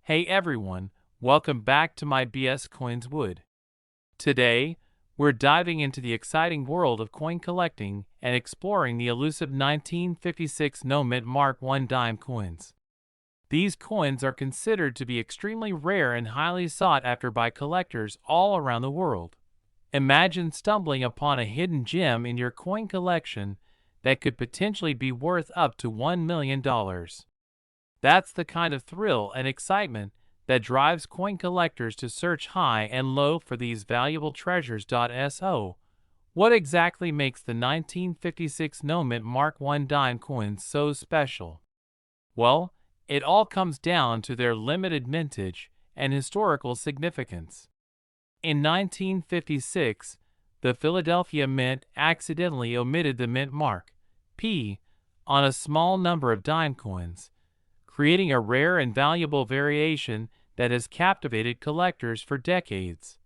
Hey everyone, welcome back to my BS Coins Wood. Today, we're diving into the exciting world of coin collecting and exploring the elusive 1956 no-mint Mark I dime coins. These coins are considered to be extremely rare and highly sought after by collectors all around the world. Imagine stumbling upon a hidden gem in your coin collection that could potentially be worth up to $1 million. That's the kind of thrill and excitement that drives coin collectors to search high and low for these valuable treasures. So, what exactly makes the 1956 no-mint Mark I dime coins so special? Well, it all comes down to their limited mintage and historical significance. In 1956, the Philadelphia Mint accidentally omitted the mint mark, P, on a small number of dime coins, creating a rare and valuable variation that has captivated collectors for decades.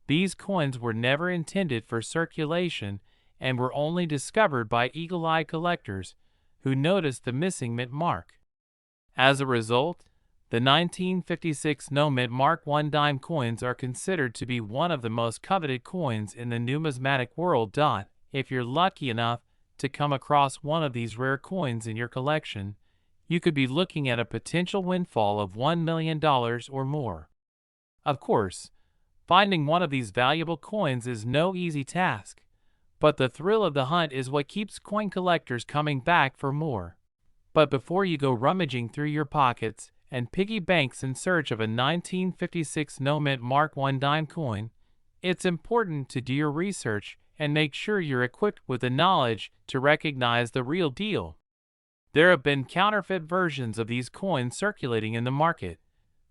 These coins were never intended for circulation and were only discovered by eagle-eyed collectors who noticed the missing mint mark. As a result, the 1956 no-mint Mark I dime coins are considered to be one of the most coveted coins in the numismatic world. If you're lucky enough to come across one of these rare coins in your collection, you could be looking at a potential windfall of $1 million or more. Of course, finding one of these valuable coins is no easy task, but the thrill of the hunt is what keeps coin collectors coming back for more. But before you go rummaging through your pockets and piggy banks in search of a 1956 no-mint Mark I dime coin, it's important to do your research and make sure you're equipped with the knowledge to recognize the real deal. There have been counterfeit versions of these coins circulating in the market,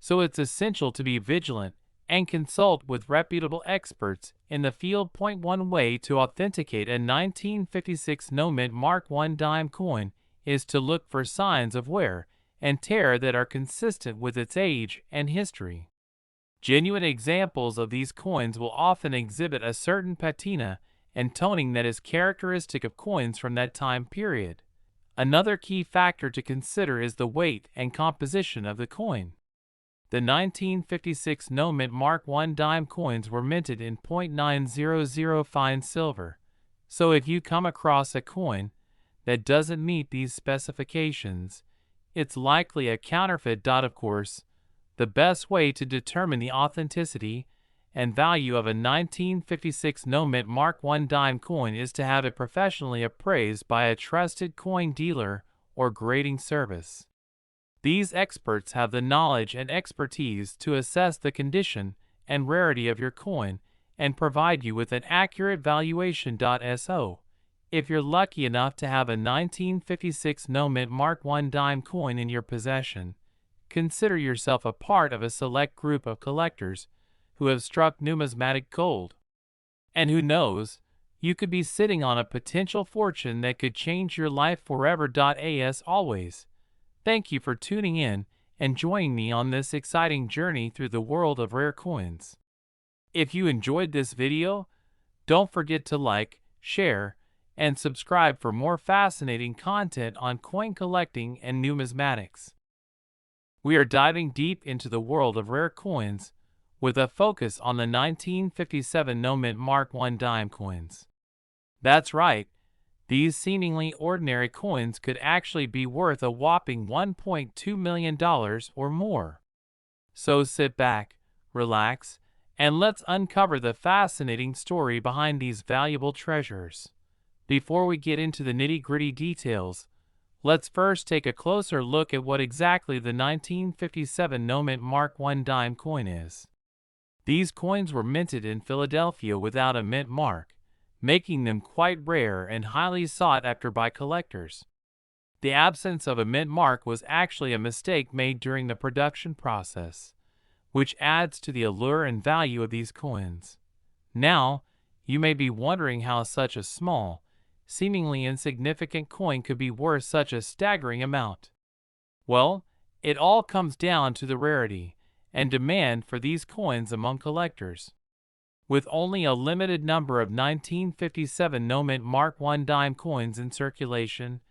so it's essential to be vigilant and consult with reputable experts in the field. One way to authenticate a 1956 no-mint Mark I dime coin is to look for signs of wear and tear that are consistent with its age and history. Genuine examples of these coins will often exhibit a certain patina and toning that is characteristic of coins from that time period. Another key factor to consider is the weight and composition of the coin. The 1956 no-mint Mark I dime coins were minted in .900 fine silver, so if you come across a coin that doesn't meet these specifications, it's likely a counterfeit. Of course, the best way to determine the authenticity and value of a 1956 no-mint Mark I dime coin is to have it professionally appraised by a trusted coin dealer or grading service. These experts have the knowledge and expertise to assess the condition and rarity of your coin and provide you with an accurate valuation. So, if you're lucky enough to have a 1956 no-mint Mark I dime coin in your possession, consider yourself a part of a select group of collectors who have struck numismatic gold. And who knows, you could be sitting on a potential fortune that could change your life forever. As always, thank you for tuning in and joining me on this exciting journey through the world of rare coins. If you enjoyed this video, don't forget to like, share, and subscribe for more fascinating content on coin collecting and numismatics. We are diving deep into the world of rare coins, with a focus on the 1957 no-mint Mark I dime coins. That's right, these seemingly ordinary coins could actually be worth a whopping $1.2 million or more. So sit back, relax, and let's uncover the fascinating story behind these valuable treasures. Before we get into the nitty-gritty details, let's first take a closer look at what exactly the 1957 no-mint Mark I dime coin is. These coins were minted in Philadelphia without a mint mark, making them quite rare and highly sought after by collectors. The absence of a mint mark was actually a mistake made during the production process, which adds to the allure and value of these coins. Now, you may be wondering how such a small, seemingly insignificant coin could be worth such a staggering amount. Well, it all comes down to the rarity and demand for these coins among collectors. With only a limited number of 1957 no-mint Mark I dime coins in circulation,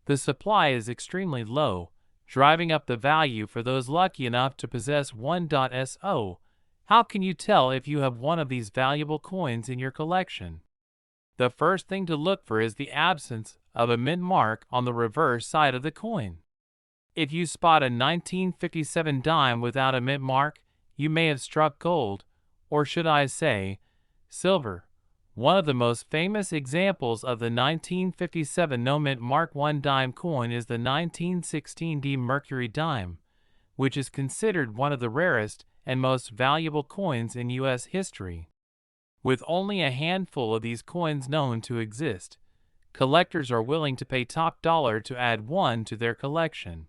the supply is extremely low, driving up the value for those lucky enough to possess one. So, how can you tell if you have one of these valuable coins in your collection? The first thing to look for is the absence of a mint mark on the reverse side of the coin. If you spot a 1957 dime without a mint mark, you may have struck gold, or should I say, silver. One of the most famous examples of the 1957 no mint mark 1 dime coin is the 1916 D Mercury dime, which is considered one of the rarest and most valuable coins in U.S. history. With only a handful of these coins known to exist, collectors are willing to pay top dollar to add one to their collection.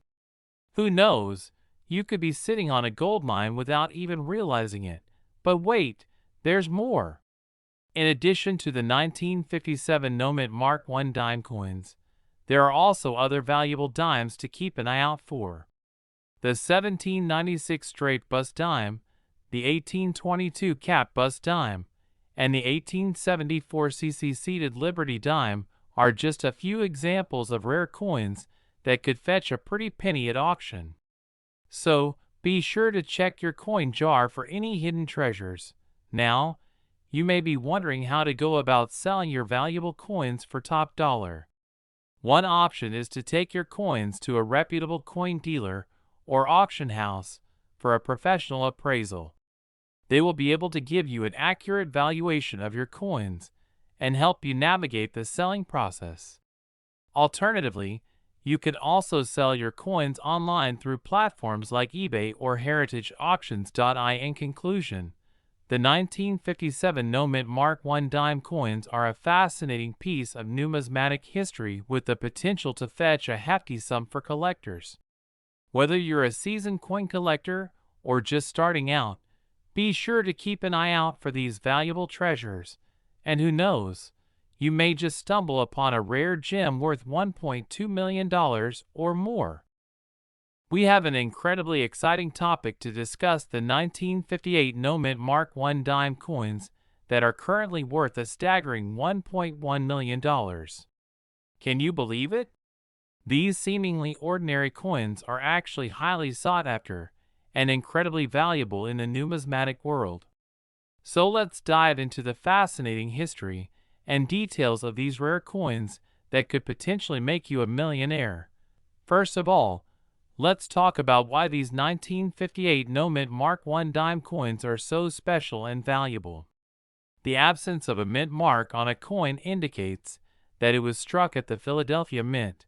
Who knows, you could be sitting on a gold mine without even realizing it. But wait, there's more. In addition to the 1957 no mint mark 1 dime coins, there are also other valuable dimes to keep an eye out for. The 1796 straight bust dime, the 1822 cap bust dime, and the 1874 cc seated Liberty dime are just a few examples of rare coins that could fetch a pretty penny at auction. So, be sure to check your coin jar for any hidden treasures. Now, you may be wondering how to go about selling your valuable coins for top dollar. One option is to take your coins to a reputable coin dealer or auction house for a professional appraisal. They will be able to give you an accurate valuation of your coins and help you navigate the selling process. Alternatively, you can also sell your coins online through platforms like eBay or heritage auctions. In conclusion, the 1957 no mint mark 1 dime coins are a fascinating piece of numismatic history with the potential to fetch a hefty sum for collectors. Whether you're a seasoned coin collector or just starting out, be sure to keep an eye out for these valuable treasures, and who knows, you may just stumble upon a rare gem worth $1.2 million or more. We have an incredibly exciting topic to discuss: the 1958 no mint mark 1 dime coins that are currently worth a staggering $1.1 million. Can you believe it? These seemingly ordinary coins are actually highly sought after and incredibly valuable in the numismatic world. So let's dive into the fascinating history and details of these rare coins that could potentially make you a millionaire. First of all, let's talk about why these 1958 no mint mark 1 dime coins are so special and valuable. The absence of a mint mark on a coin indicates that it was struck at the Philadelphia Mint,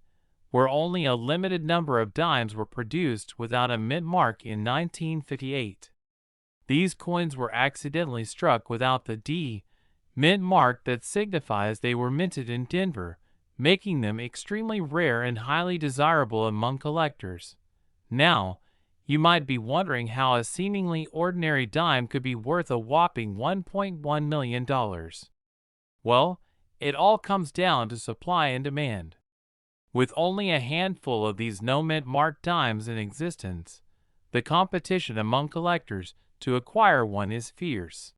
where only a limited number of dimes were produced without a mint mark in 1958. These coins were accidentally struck without the D mint mark that signifies they were minted in Denver, making them extremely rare and highly desirable among collectors. Now, you might be wondering how a seemingly ordinary dime could be worth a whopping $1.1 million. Well, it all comes down to supply and demand. With only a handful of these no mint mark dimes in existence, the competition among collectors to acquire one is fierce.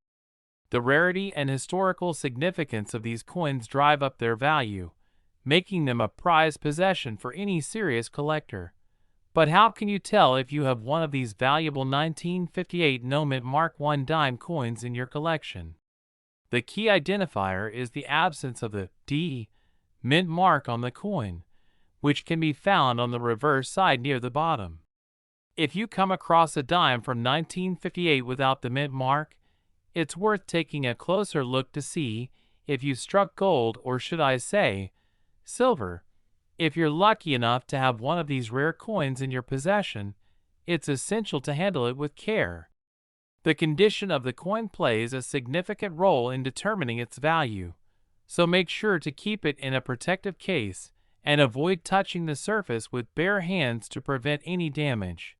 The rarity and historical significance of these coins drive up their value, making them a prized possession for any serious collector. But how can you tell if you have one of these valuable 1958 no mint mark 1 dime coins in your collection? The key identifier is the absence of the D mint mark on the coin, which can be found on the reverse side near the bottom. If you come across a dime from 1958 without the mint mark, it's worth taking a closer look to see if you struck gold, or should I say, silver. If you're lucky enough to have one of these rare coins in your possession, it's essential to handle it with care. The condition of the coin plays a significant role in determining its value, so make sure to keep it in a protective case and avoid touching the surface with bare hands to prevent any damage.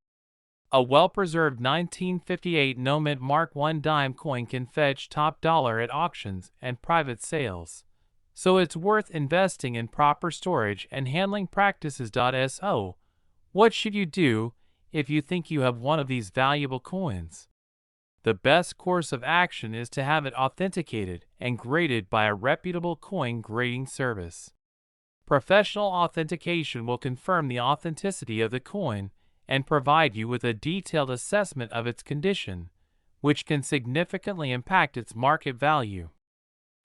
A well-preserved 1958 no mint mark 1 dime coin can fetch top dollar at auctions and private sales, so it's worth investing in proper storage and handling practices. So, what should you do if you think you have one of these valuable coins? The best course of action is to have it authenticated and graded by a reputable coin grading service. Professional authentication will confirm the authenticity of the coin and provide you with a detailed assessment of its condition, which can significantly impact its market value.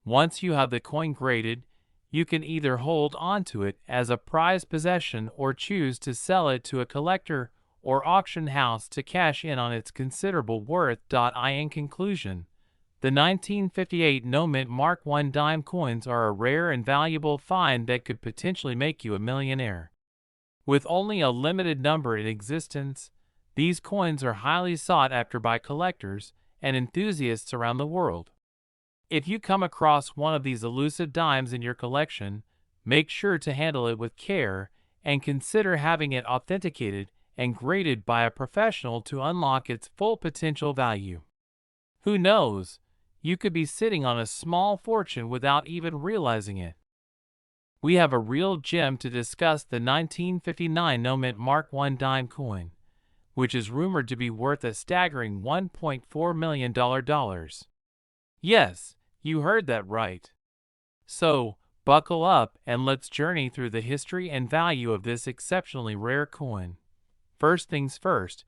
Once you have the coin graded, you can either hold onto it as a prized possession or choose to sell it to a collector or auction house to cash in on its considerable worth. In conclusion, the 1958 No Mint Mark I dime coins are a rare and valuable find that could potentially make you a millionaire. With only a limited number in existence, these coins are highly sought after by collectors and enthusiasts around the world. If you come across one of these elusive dimes in your collection, make sure to handle it with care and consider having it authenticated and graded by a professional to unlock its full potential value. Who knows, you could be sitting on a small fortune without even realizing it. We have a real gem to discuss: the 1959 No Mint Mark I dime coin, which is rumored to be worth a staggering $1.4 million. Yes, you heard that right. So, buckle up and let's journey through the history and value of this exceptionally rare coin. First things first,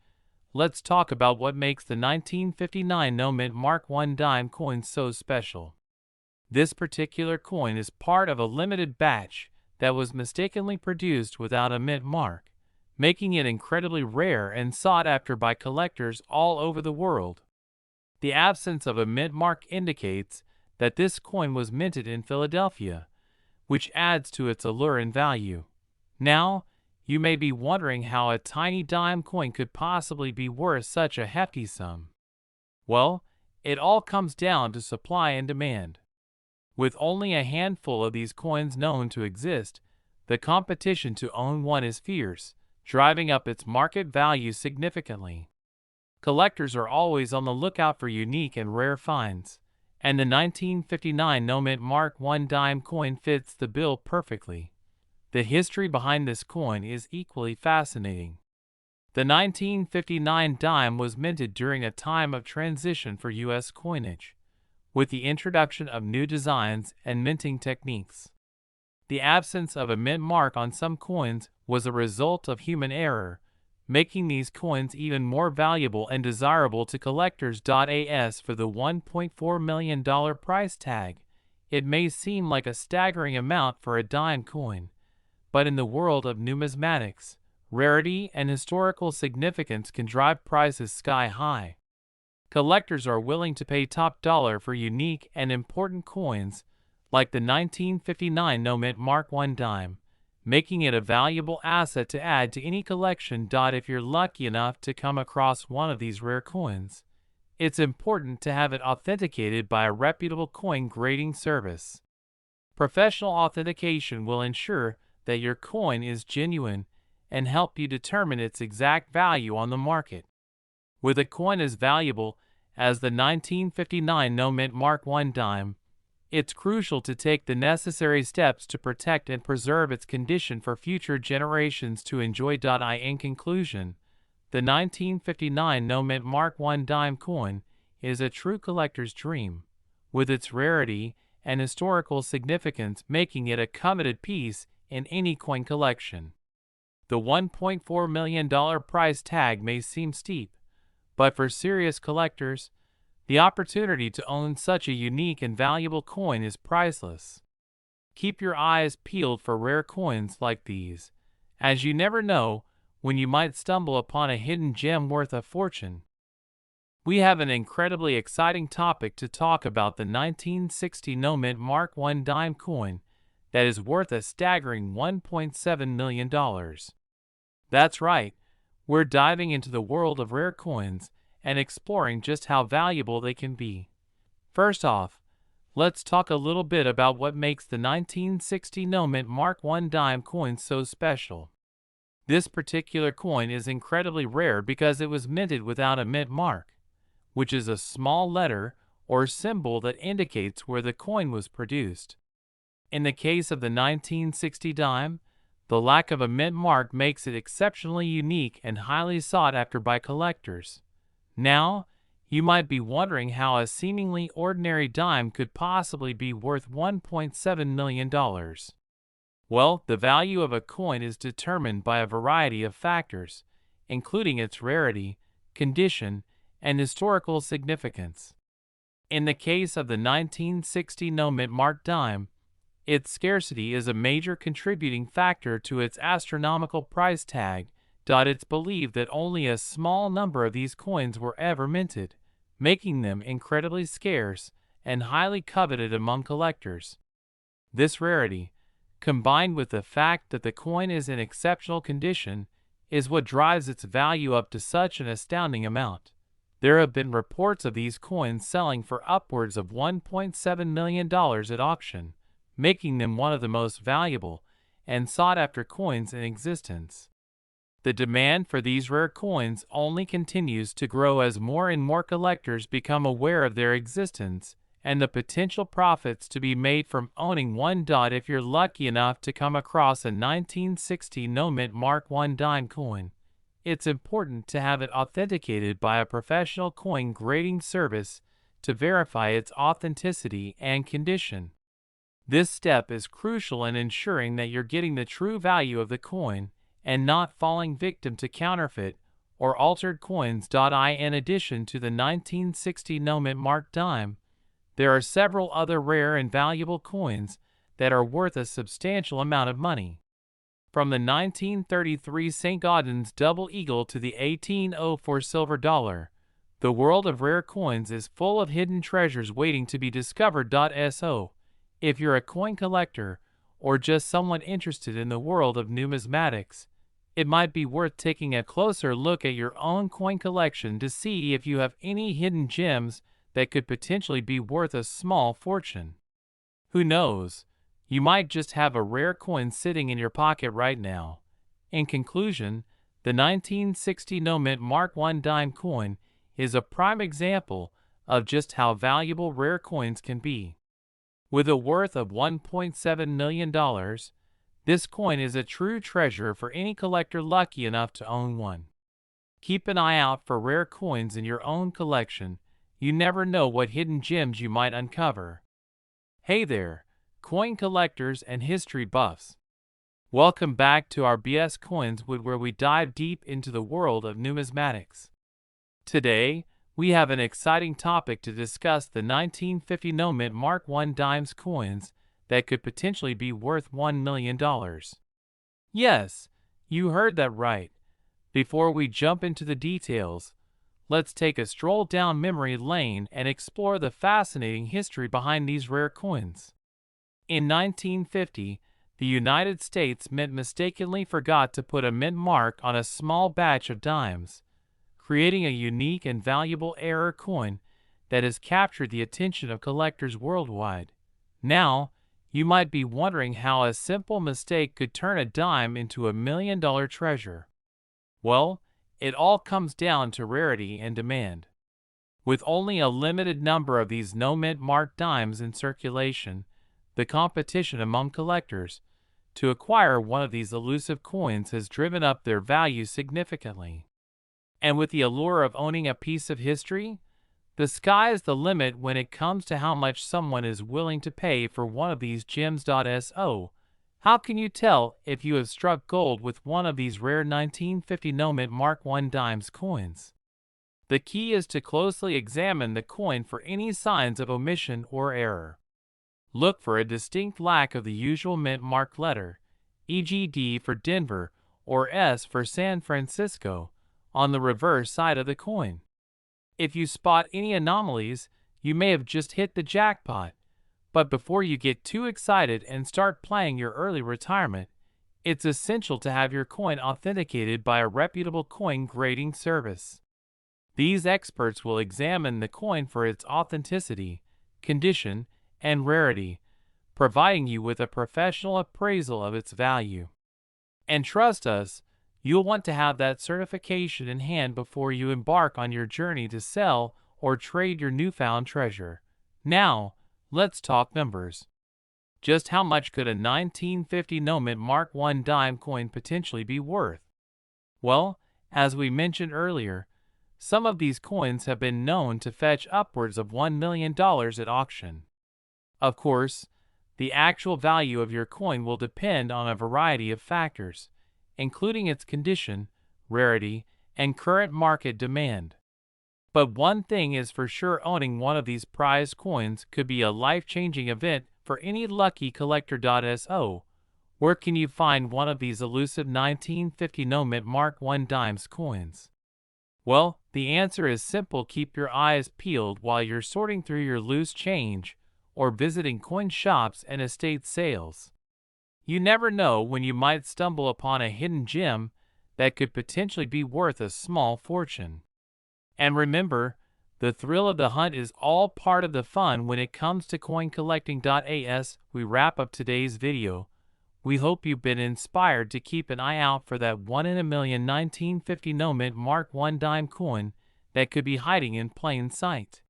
let's talk about what makes the 1959 No Mint Mark I dime coin so special. This particular coin is part of a limited batch that was mistakenly produced without a mint mark, making it incredibly rare and sought after by collectors all over the world. The absence of a mint mark indicates that this coin was minted in Philadelphia, which adds to its allure and value. Now, you may be wondering how a tiny dime coin could possibly be worth such a hefty sum. Well, it all comes down to supply and demand. With only a handful of these coins known to exist, the competition to own one is fierce, driving up its market value significantly. Collectors are always on the lookout for unique and rare finds, and the 1959 No Mint Mark I dime coin fits the bill perfectly. The history behind this coin is equally fascinating. The 1959 dime was minted during a time of transition for U.S. coinage, with the introduction of new designs and minting techniques. The absence of a mint mark on some coins was a result of human error, making these coins even more valuable and desirable to collectors. As for the $1.4 million price tag, it may seem like a staggering amount for a dime coin, but in the world of numismatics, rarity and historical significance can drive prices sky high. Collectors are willing to pay top dollar for unique and important coins, like the 1959 No Mint Mark I dime, making it a valuable asset to add to any collection. If you're lucky enough to come across one of these rare coins, it's important to have it authenticated by a reputable coin grading service. Professional authentication will ensure that your coin is genuine and help you determine its exact value on the market. With a coin as valuable as the 1959 No Mint Mark I dime, it's crucial to take the necessary steps to protect and preserve its condition for future generations to enjoy. In conclusion, the 1959 No Mint Mark I dime coin is a true collector's dream, with its rarity and historical significance making it a coveted piece in any coin collection. The $1.4 million price tag may seem steep, but for serious collectors, the opportunity to own such a unique and valuable coin is priceless. Keep your eyes peeled for rare coins like these, as you never know when you might stumble upon a hidden gem worth a fortune. We have an incredibly exciting topic to talk about: the 1960 No Mint Mark I dime coin that is worth a staggering $1.7 million. That's right, we're diving into the world of rare coins and exploring just how valuable they can be. First off, let's talk a little bit about what makes the 1960 No Mint Mark I dime coin so special. This particular coin is incredibly rare because it was minted without a mint mark, which is a small letter or symbol that indicates where the coin was produced. In the case of the 1960 dime, the lack of a mint mark makes it exceptionally unique and highly sought after by collectors. Now, you might be wondering how a seemingly ordinary dime could possibly be worth $1.7 million. Well, the value of a coin is determined by a variety of factors, including its rarity, condition, and historical significance. In the case of the 1960 no-mint mark dime, its scarcity is a major contributing factor to its astronomical price tag. It's believed that only a small number of these coins were ever minted, making them incredibly scarce and highly coveted among collectors. This rarity, combined with the fact that the coin is in exceptional condition, is what drives its value up to such an astounding amount. There have been reports of these coins selling for upwards of $1.7 million at auction, making them one of the most valuable and sought-after coins in existence. The demand for these rare coins only continues to grow as more and more collectors become aware of their existence and the potential profits to be made from owning one. If you're lucky enough to come across a 1960 no-mint Mark I dime coin, it's important to have it authenticated by a professional coin grading service to verify its authenticity and condition. This step is crucial in ensuring that you're getting the true value of the coin and not falling victim to counterfeit or altered coins. In addition to the 1960 no-mint mark dime, there are several other rare and valuable coins that are worth a substantial amount of money. From the 1933 St. Gaudens double eagle to the 1804 silver dollar, the world of rare coins is full of hidden treasures waiting to be discovered. If you're a coin collector or just someone interested in the world of numismatics, it might be worth taking a closer look at your own coin collection to see if you have any hidden gems that could potentially be worth a small fortune. Who knows? You might just have a rare coin sitting in your pocket right now. In conclusion, the 1960 no-mint Mark I dime coin is a prime example of just how valuable rare coins can be. With a worth of $1.7 million, this coin is a true treasure for any collector lucky enough to own one. Keep an eye out for rare coins in your own collection. You never know what hidden gems you might uncover. Hey there, coin collectors and history buffs. Welcome back to our BS Coins Wood, where we dive deep into the world of numismatics. Today, we have an exciting topic to discuss: the 1950 no-mint Mark I dimes coins that could potentially be worth $1 million. Yes, you heard that right. Before we jump into the details, let's take a stroll down memory lane and explore the fascinating history behind these rare coins. In 1950, the United States Mint mistakenly forgot to put a mint mark on a small batch of dimes, creating a unique and valuable error coin that has captured the attention of collectors worldwide. Now, you might be wondering how a simple mistake could turn a dime into $1 million treasure. Well, it all comes down to rarity and demand. With only a limited number of these no-mint mark dimes in circulation, the competition among collectors to acquire one of these elusive coins has driven up their value significantly. And with the allure of owning a piece of history, the sky is the limit when it comes to how much someone is willing to pay for one of these gems. How can you tell if you have struck gold with one of these rare 1950 no-mint Mark I dimes coins? The key is to closely examine the coin for any signs of omission or error. Look for a distinct lack of the usual mint mark letter, e.g. D for Denver or S for San Francisco, on the reverse side of the coin. If you spot any anomalies, you may have just hit the jackpot. But before you get too excited and start planning your early retirement, it's essential to have your coin authenticated by a reputable coin grading service. These experts will examine the coin for its authenticity, condition, and rarity, providing you with a professional appraisal of its value. And trust us, you'll want to have that certification in hand before you embark on your journey to sell or trade your newfound treasure. Now, let's talk numbers. Just how much could a 1950 no-mint Mark I dime coin potentially be worth? Well, as we mentioned earlier, some of these coins have been known to fetch upwards of $1 million at auction. Of course, the actual value of your coin will depend on a variety of factors, including its condition, rarity, and current market demand. But one thing is for sure, owning one of these prized coins could be a life-changing event for any lucky collector. So, where can you find one of these elusive 1950 no-mint Mark I dimes coins? Well, the answer is simple. Keep your eyes peeled while you're sorting through your loose change or visiting coin shops and estate sales. You never know when you might stumble upon a hidden gem that could potentially be worth a small fortune. And remember, the thrill of the hunt is all part of the fun when it comes to coin collecting. As we wrap up today's video, we hope you've been inspired to keep an eye out for that 1-in-a-million 1950 no-mint Mark I dime coin that could be hiding in plain sight.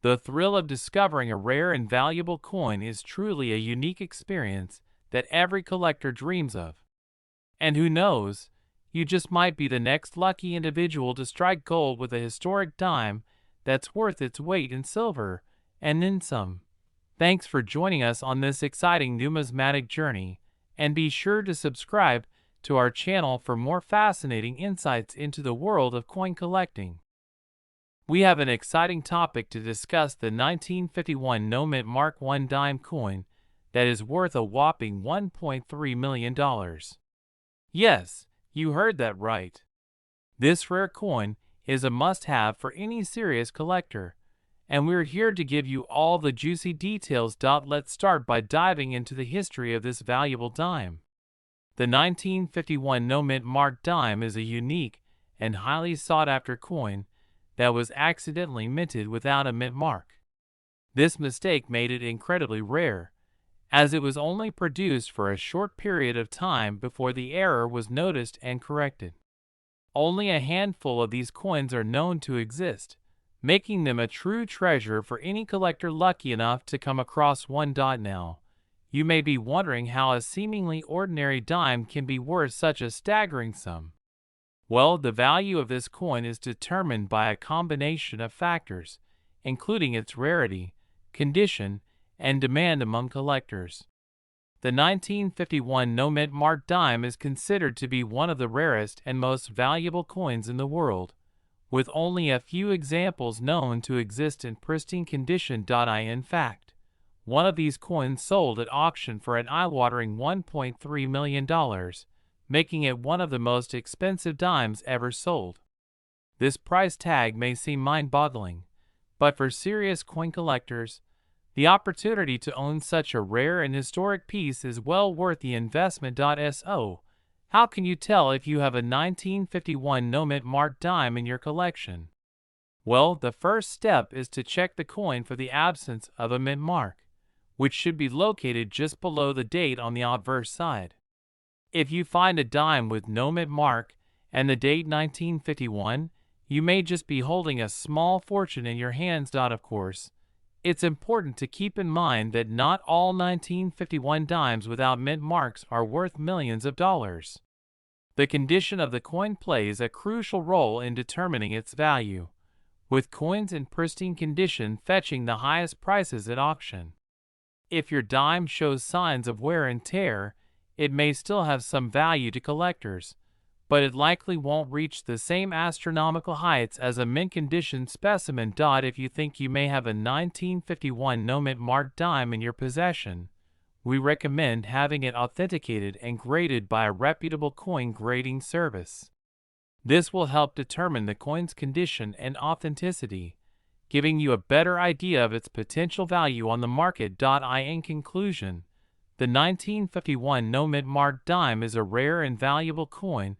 The thrill of discovering a rare and valuable coin is truly a unique experience that every collector dreams of. And who knows, you just might be the next lucky individual to strike gold with a historic dime that's worth its weight in silver and then some. Thanks for joining us on this exciting numismatic journey, and be sure to subscribe to our channel for more fascinating insights into the world of coin collecting. We have an exciting topic to discuss: the 1951 no-mint Mark I dime coin that is worth a whopping $1.3 million. Yes, you heard that right. This rare coin is a must-have for any serious collector, and we're here to give you all the juicy details. Let's start by diving into the history of this valuable dime. The 1951 no-mint Mark dime is a unique and highly sought-after coin that was accidentally minted without a mint mark. This mistake made it incredibly rare, as it was only produced for a short period of time before the error was noticed and corrected. Only a handful of these coins are known to exist, making them a true treasure for any collector lucky enough to come across one. Now, you may be wondering how a seemingly ordinary dime can be worth such a staggering sum. Well, the value of this coin is determined by a combination of factors, including its rarity, condition, and demand among collectors. The 1951 no-mint Mark dime is considered to be one of the rarest and most valuable coins in the world, with only a few examples known to exist in pristine condition. In fact, one of these coins sold at auction for an eye-watering $1.3 million, making it one of the most expensive dimes ever sold. This price tag may seem mind-boggling, but for serious coin collectors, the opportunity to own such a rare and historic piece is well worth the investment. So, how can you tell if you have a 1951 no-mint Mark dime in your collection? Well, the first step is to check the coin for the absence of a mint mark, which should be located just below the date on the obverse side. If you find a dime with no mint mark and the date 1951, you may just be holding a small fortune in your hands. Of course, it's important to keep in mind that not all 1951 dimes without mint marks are worth millions of dollars. The condition of the coin plays a crucial role in determining its value, with coins in pristine condition fetching the highest prices at auction. If your dime shows signs of wear and tear, it may still have some value to collectors, but it likely won't reach the same astronomical heights as a mint-condition specimen. If you think you may have a 1951 no-mint Mark dime in your possession, we recommend having it authenticated and graded by a reputable coin grading service. This will help determine the coin's condition and authenticity, giving you a better idea of its potential value on the market. In conclusion, the 1951 no-mint Mark dime is a rare and valuable coin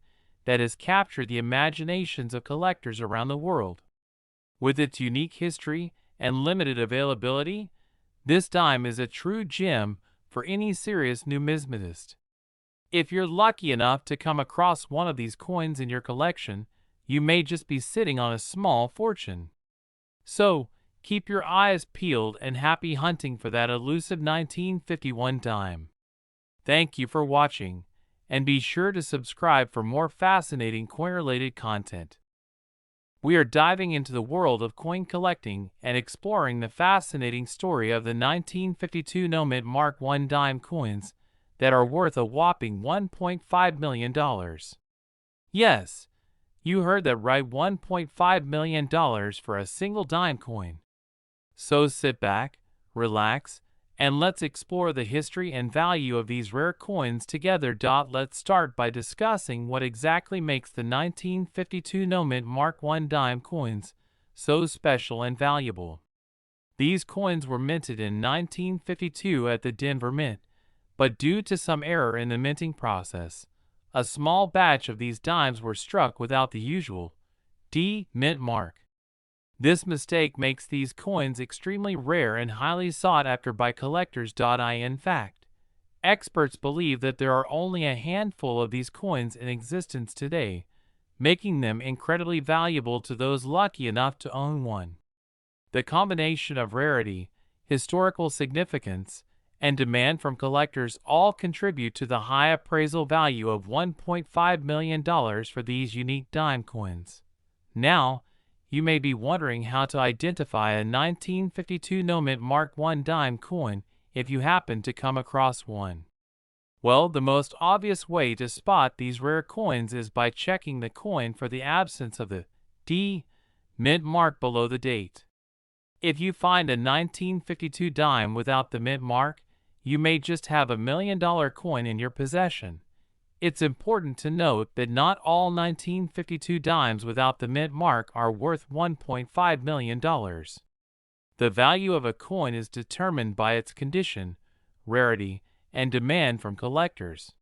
that has captured the imaginations of collectors around the world. With its unique history and limited availability, this dime is a true gem for any serious numismatist. If you're lucky enough to come across one of these coins in your collection, you may just be sitting on a small fortune. So, keep your eyes peeled and happy hunting for that elusive 1951 dime. Thank you for watching, and be sure to subscribe for more fascinating coin-related content. We are diving into the world of coin collecting and exploring the fascinating story of the 1952 no-mint Mark I dime coins that are worth a whopping $1.5 million. Yes, you heard that right, $1.5 million for a single dime coin. So sit back, relax, and let's explore the history and value of these rare coins together. Let's start by discussing what exactly makes the 1952 no-mint Mark I dime coins so special and valuable. These coins were minted in 1952 at the Denver Mint, but due to some error in the minting process, a small batch of these dimes were struck without the usual D mint mark. This mistake makes these coins extremely rare and highly sought after by collectors. In fact, experts believe that there are only a handful of these coins in existence today, making them incredibly valuable to those lucky enough to own one. The combination of rarity, historical significance, and demand from collectors all contribute to the high appraisal value of $1.5 million for these unique dime coins. Now, you may be wondering how to identify a 1952 no-mint Mark I dime coin if you happen to come across one. Well, the most obvious way to spot these rare coins is by checking the coin for the absence of the D mint mark below the date. If you find a 1952 dime without the mint mark, you may just have a $1 million coin in your possession. It's important to note that not all 1952 dimes without the mint mark are worth $1.5 million. The value of a coin is determined by its condition, rarity, and demand from collectors.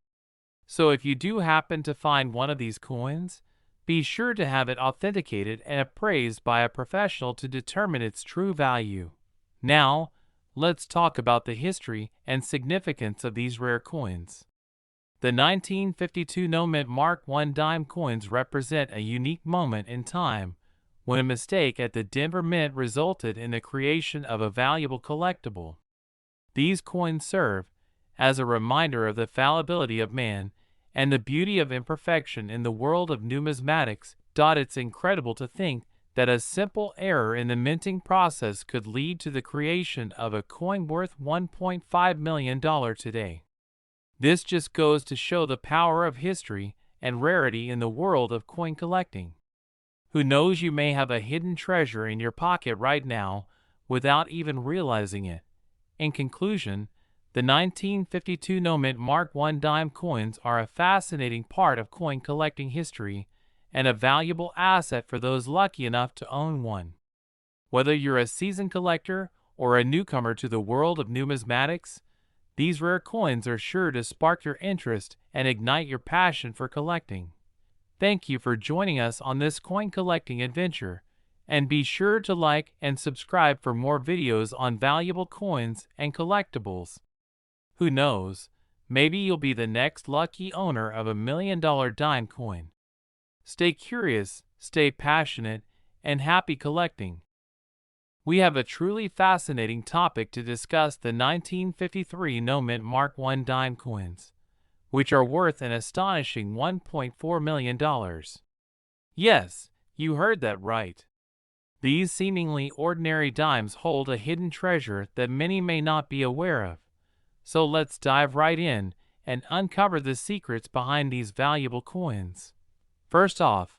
So if you do happen to find one of these coins, be sure to have it authenticated and appraised by a professional to determine its true value. Now, let's talk about the history and significance of these rare coins. The 1952 no-mint Mark I dime coins represent a unique moment in time when a mistake at the Denver Mint resulted in the creation of a valuable collectible. These coins serve as a reminder of the fallibility of man and the beauty of imperfection in the world of numismatics. It's incredible to think that a simple error in the minting process could lead to the creation of a coin worth $1.5 million today. This just goes to show the power of history and rarity in the world of coin collecting. Who knows, you may have a hidden treasure in your pocket right now without even realizing it. In conclusion, the 1952 no-mint Mark I dime coins are a fascinating part of coin collecting history and a valuable asset for those lucky enough to own one. Whether you're a seasoned collector or a newcomer to the world of numismatics, these rare coins are sure to spark your interest and ignite your passion for collecting. Thank you for joining us on this coin collecting adventure, and be sure to like and subscribe for more videos on valuable coins and collectibles. Who knows, maybe you'll be the next lucky owner of a $1 million dime coin. Stay curious, stay passionate, and happy collecting. We have a truly fascinating topic to discuss: the 1953 no-mint Mark I dime coins, which are worth an astonishing $1.4 million. Yes, you heard that right. These seemingly ordinary dimes hold a hidden treasure that many may not be aware of. So let's dive right in and uncover the secrets behind these valuable coins. First off,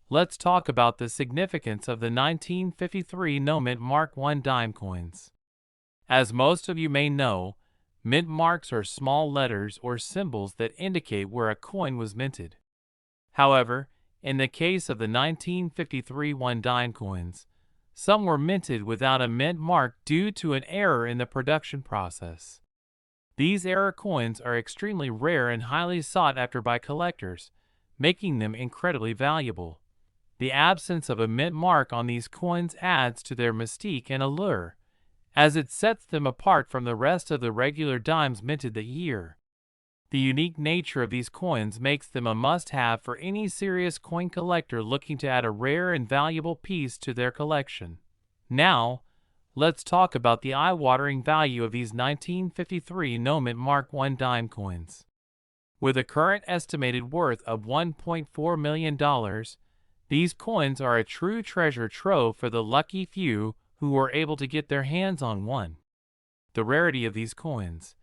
let's talk about the significance of the 1953 no-mint Mark I dime coins. As most of you may know, mint marks are small letters or symbols that indicate where a coin was minted. However, in the case of the 1953 1 dime coins, some were minted without a mint mark due to an error in the production process. These error coins are extremely rare and highly sought after by collectors, making them incredibly valuable. The absence of a mint mark on these coins adds to their mystique and allure, as it sets them apart from the rest of the regular dimes minted that year. The unique nature of these coins makes them a must-have for any serious coin collector looking to add a rare and valuable piece to their collection. Now, let's talk about the eye-watering value of these 1953 no-mint Mark I dime coins. With a current estimated worth of $1.4 million, These coins are a true treasure trove for the lucky few who are able to get their hands on one. The rarity of these coins,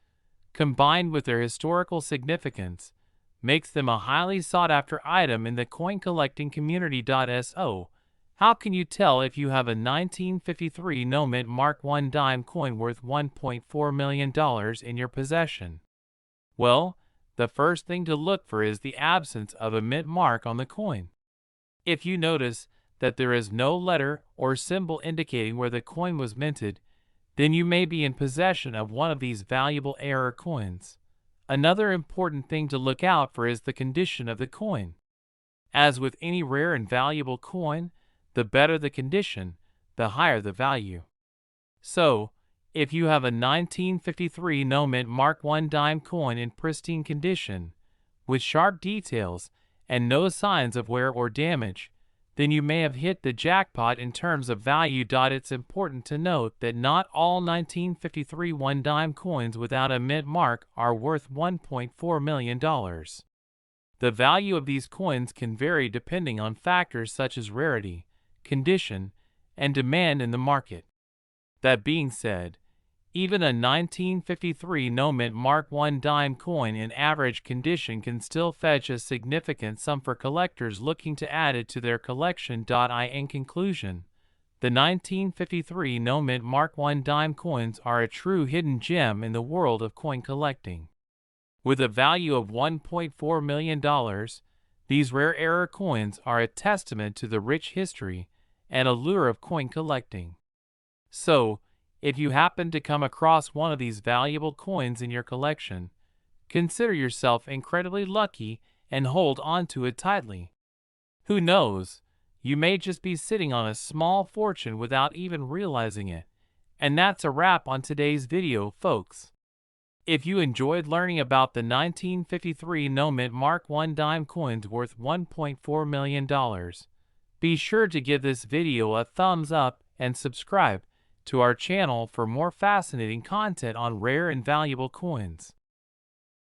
combined with their historical significance, makes them a highly sought-after item in the coin collecting community. So, how can you tell if you have a 1953 no mint Mark I dime coin worth $1.4 million in your possession? Well, the first thing to look for is the absence of a mint mark on the coin. If you notice that there is no letter or symbol indicating where the coin was minted, then you may be in possession of one of these valuable error coins. Another important thing to look out for is the condition of the coin. As with any rare and valuable coin, the better the condition, the higher the value. So, if you have a 1953 no mint Mark I dime coin in pristine condition, with sharp details and no signs of wear or damage, then you may have hit the jackpot in terms of value. It's important to note that not all 1953 one dime coins without a mint mark are worth $1.4 million. The value of these coins can vary depending on factors such as rarity, condition, and demand in the market. That being said, even a 1953 no mint Mark I dime coin in average condition can still fetch a significant sum for collectors looking to add it to their collection. In conclusion, the 1953 no mint Mark I dime coins are a true hidden gem in the world of coin collecting. With a value of $1.4 million, these rare error coins are a testament to the rich history and allure of coin collecting. So, if you happen to come across one of these valuable coins in your collection, consider yourself incredibly lucky and hold on to it tightly. Who knows, you may just be sitting on a small fortune without even realizing it. And that's a wrap on today's video, folks. If you enjoyed learning about the 1953 no mint Mark I dime coins worth $1.4 million, be sure to give this video a thumbs up and subscribe to our channel for more fascinating content on rare and valuable coins.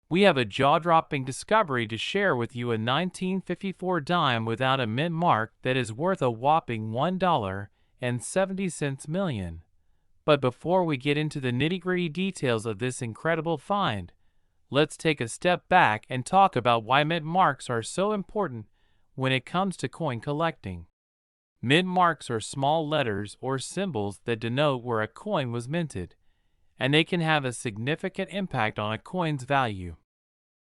We have a jaw-dropping discovery to share with you: a 1954 dime without a mint mark that is worth a whopping $1.70 million. But before we get into the nitty-gritty details of this incredible find, let's take a step back and talk about why mint marks are so important when it comes to coin collecting. Mint marks are small letters or symbols that denote where a coin was minted, and they can have a significant impact on a coin's value.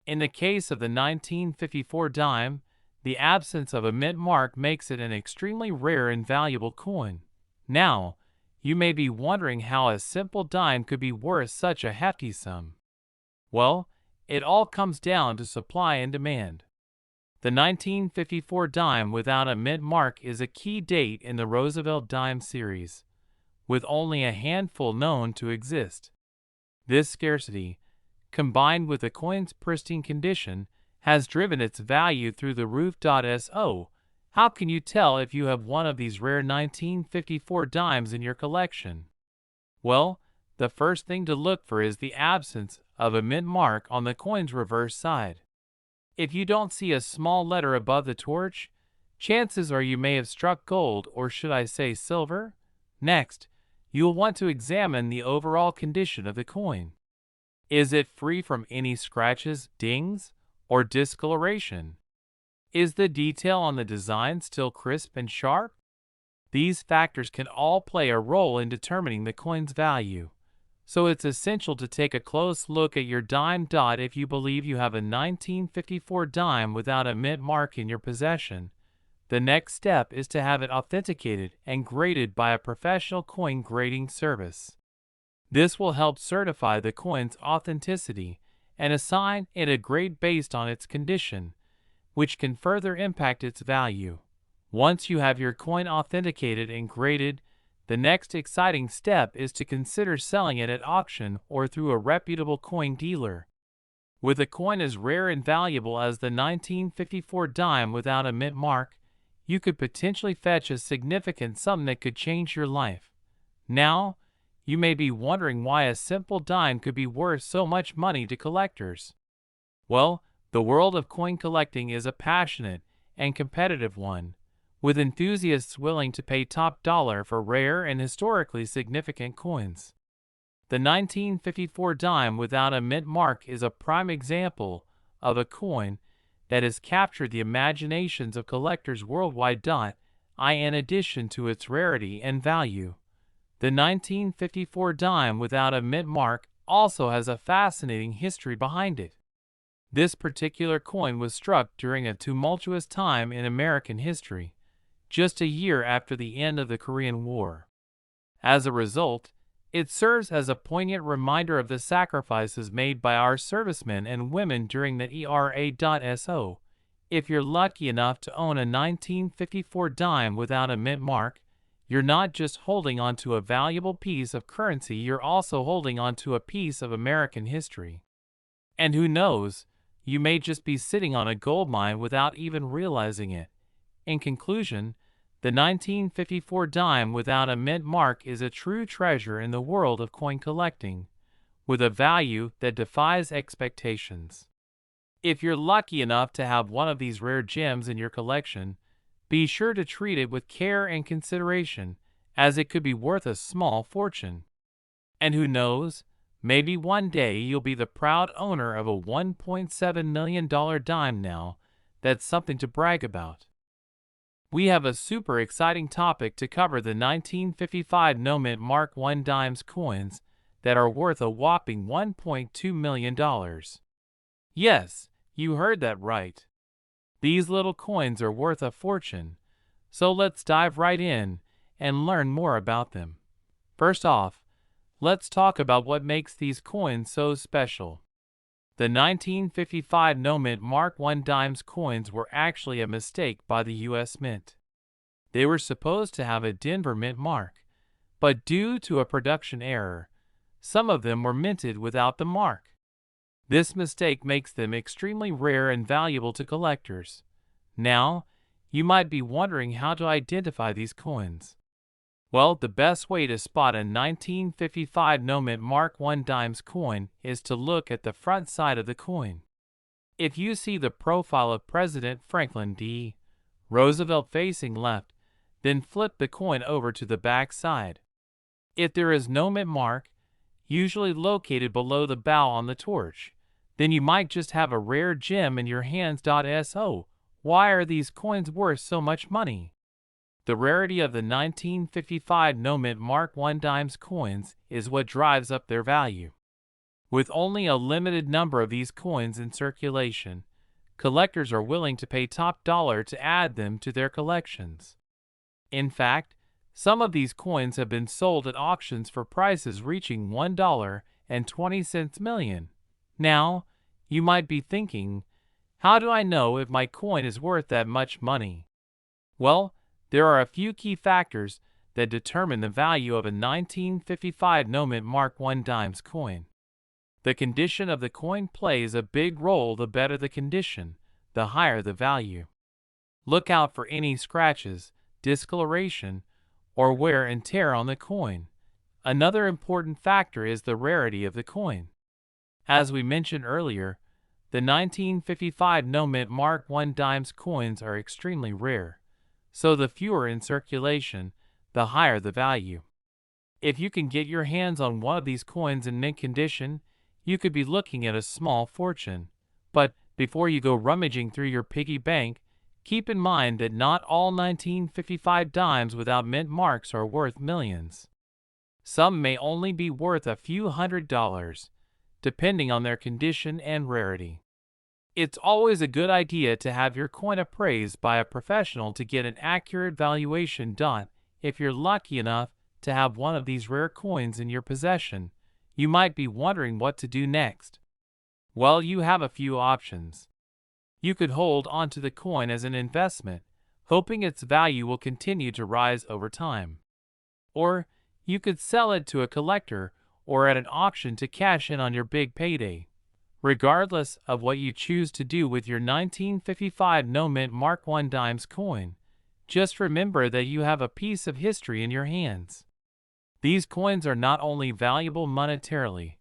In the case of the 1954 dime, the absence of a mint mark makes it an extremely rare and valuable coin. Now, you may be wondering how a simple dime could be worth such a hefty sum. Well, it all comes down to supply and demand. The 1954 dime without a mint mark is a key date in the Roosevelt dime series, with only a handful known to exist. This scarcity, combined with the coin's pristine condition, has driven its value through the roof. So, how can you tell if you have one of these rare 1954 dimes in your collection? Well, the first thing to look for is the absence of a mint mark on the coin's reverse side. If you don't see a small letter above the torch, chances are you may have struck gold, or should I say silver. Next, you'll want to examine the overall condition of the coin. Is it free from any scratches, dings, or discoloration? Is the detail on the design still crisp and sharp? These factors can all play a role in determining the coin's value. So it's essential to take a close look at your dime. If you believe you have a 1954 dime without a mint mark in your possession, the next step is to have it authenticated and graded by a professional coin grading service. This will help certify the coin's authenticity and assign it a grade based on its condition, which can further impact its value. Once you have your coin authenticated and graded, the next exciting step is to consider selling it at auction or through a reputable coin dealer. With a coin as rare and valuable as the 1954 dime without a mint mark, you could potentially fetch a significant sum that could change your life. Now, you may be wondering why a simple dime could be worth so much money to collectors. Well, the world of coin collecting is a passionate and competitive one, with enthusiasts willing to pay top dollar for rare and historically significant coins. The 1954 dime without a mint mark is a prime example of a coin that has captured the imaginations of collectors worldwide. In addition to its rarity and value, the 1954 dime without a mint mark also has a fascinating history behind it. This particular coin was struck during a tumultuous time in American history, just a year after the end of the Korean War. As a result, it serves as a poignant reminder of the sacrifices made by our servicemen and women during the era. If you're lucky enough to own a 1954 dime without a mint mark, you're not just holding onto a valuable piece of currency, you're also holding onto a piece of American history. And who knows, you may just be sitting on a gold mine without even realizing it. In conclusion, the 1954 dime without a mint mark is a true treasure in the world of coin collecting, with a value that defies expectations. If you're lucky enough to have one of these rare gems in your collection, be sure to treat it with care and consideration, as it could be worth a small fortune. And who knows, maybe one day you'll be the proud owner of a $1.7 million dime now. That's something to brag about. We have a super exciting topic to cover: the 1955 no mint Mark I dimes coins that are worth a whopping $1.2 million. Yes, you heard that right. These little coins are worth a fortune, so let's dive right in and learn more about them. First off, let's talk about what makes these coins so special. The 1955 no mint Mark I dimes coins were actually a mistake by the U.S. Mint. They were supposed to have a Denver mint mark, but due to a production error, some of them were minted without the mark. This mistake makes them extremely rare and valuable to collectors. Now, you might be wondering how to identify these coins. Well, the best way to spot a 1955 no mint Mark I dimes coin is to look at the front side of the coin. If you see the profile of President Franklin D. Roosevelt facing left, then flip the coin over to the back side. If there is no mint mark, usually located below the bow on the torch, then you might just have a rare gem in your hands. So, why are these coins worth so much money? The rarity of the 1955 no mint Mark I dimes coins is what drives up their value. With only a limited number of these coins in circulation, collectors are willing to pay top dollar to add them to their collections. In fact, some of these coins have been sold at auctions for prices reaching $1.20 million. Now, you might be thinking, how do I know if my coin is worth that much money? Well, there are a few key factors that determine the value of a 1955 no mint Mark I dimes coin. The condition of the coin plays a big role. The better the condition, the higher the value. Look out for any scratches, discoloration, or wear and tear on the coin. Another important factor is the rarity of the coin. As we mentioned earlier, the 1955 no mint Mark I dimes coins are extremely rare, so the fewer in circulation, the higher the value. If you can get your hands on one of these coins in mint condition, you could be looking at a small fortune. But before you go rummaging through your piggy bank, keep in mind that not all 1955 dimes without mint marks are worth millions. Some may only be worth a few $100s, depending on their condition and rarity. It's always a good idea to have your coin appraised by a professional to get an accurate valuation done. If you're lucky enough to have one of these rare coins in your possession, you might be wondering what to do next. Well, you have a few options. You could hold onto the coin as an investment, hoping its value will continue to rise over time. Or you could sell it to a collector or at an auction to cash in on your big payday. Regardless of what you choose to do with your 1955 no mint Mark I dimes coin, just remember that you have a piece of history in your hands. These coins are not only valuable monetarily,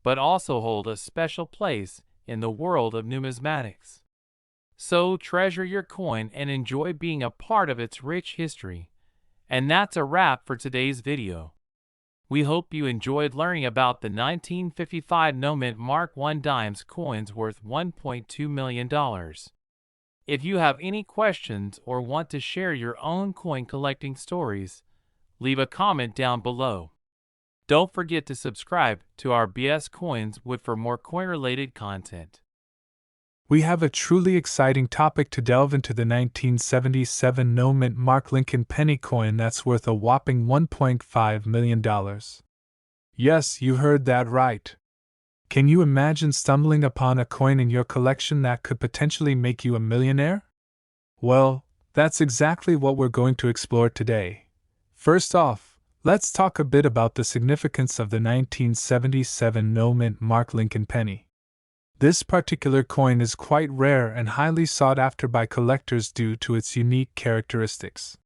but also hold a special place in the world of numismatics. So treasure your coin and enjoy being a part of its rich history. And that's a wrap for today's video. We hope you enjoyed learning about the 1955 No Mint Mark I dimes coins worth $1.2 million. If you have any questions or want to share your own coin collecting stories, leave a comment down below. Don't forget to subscribe to our BS Coins Wood for more coin-related content. We have a truly exciting topic to delve into: the 1977 No Mint Mark Lincoln penny coin that's worth a whopping $1.5 million. Yes, you heard that right. Can you imagine stumbling upon a coin in your collection that could potentially make you a millionaire? Well, that's exactly what we're going to explore today. First off, let's talk a bit about the significance of the 1977 No Mint Mark Lincoln penny. This particular coin is quite rare and highly sought after by collectors due to its unique characteristics.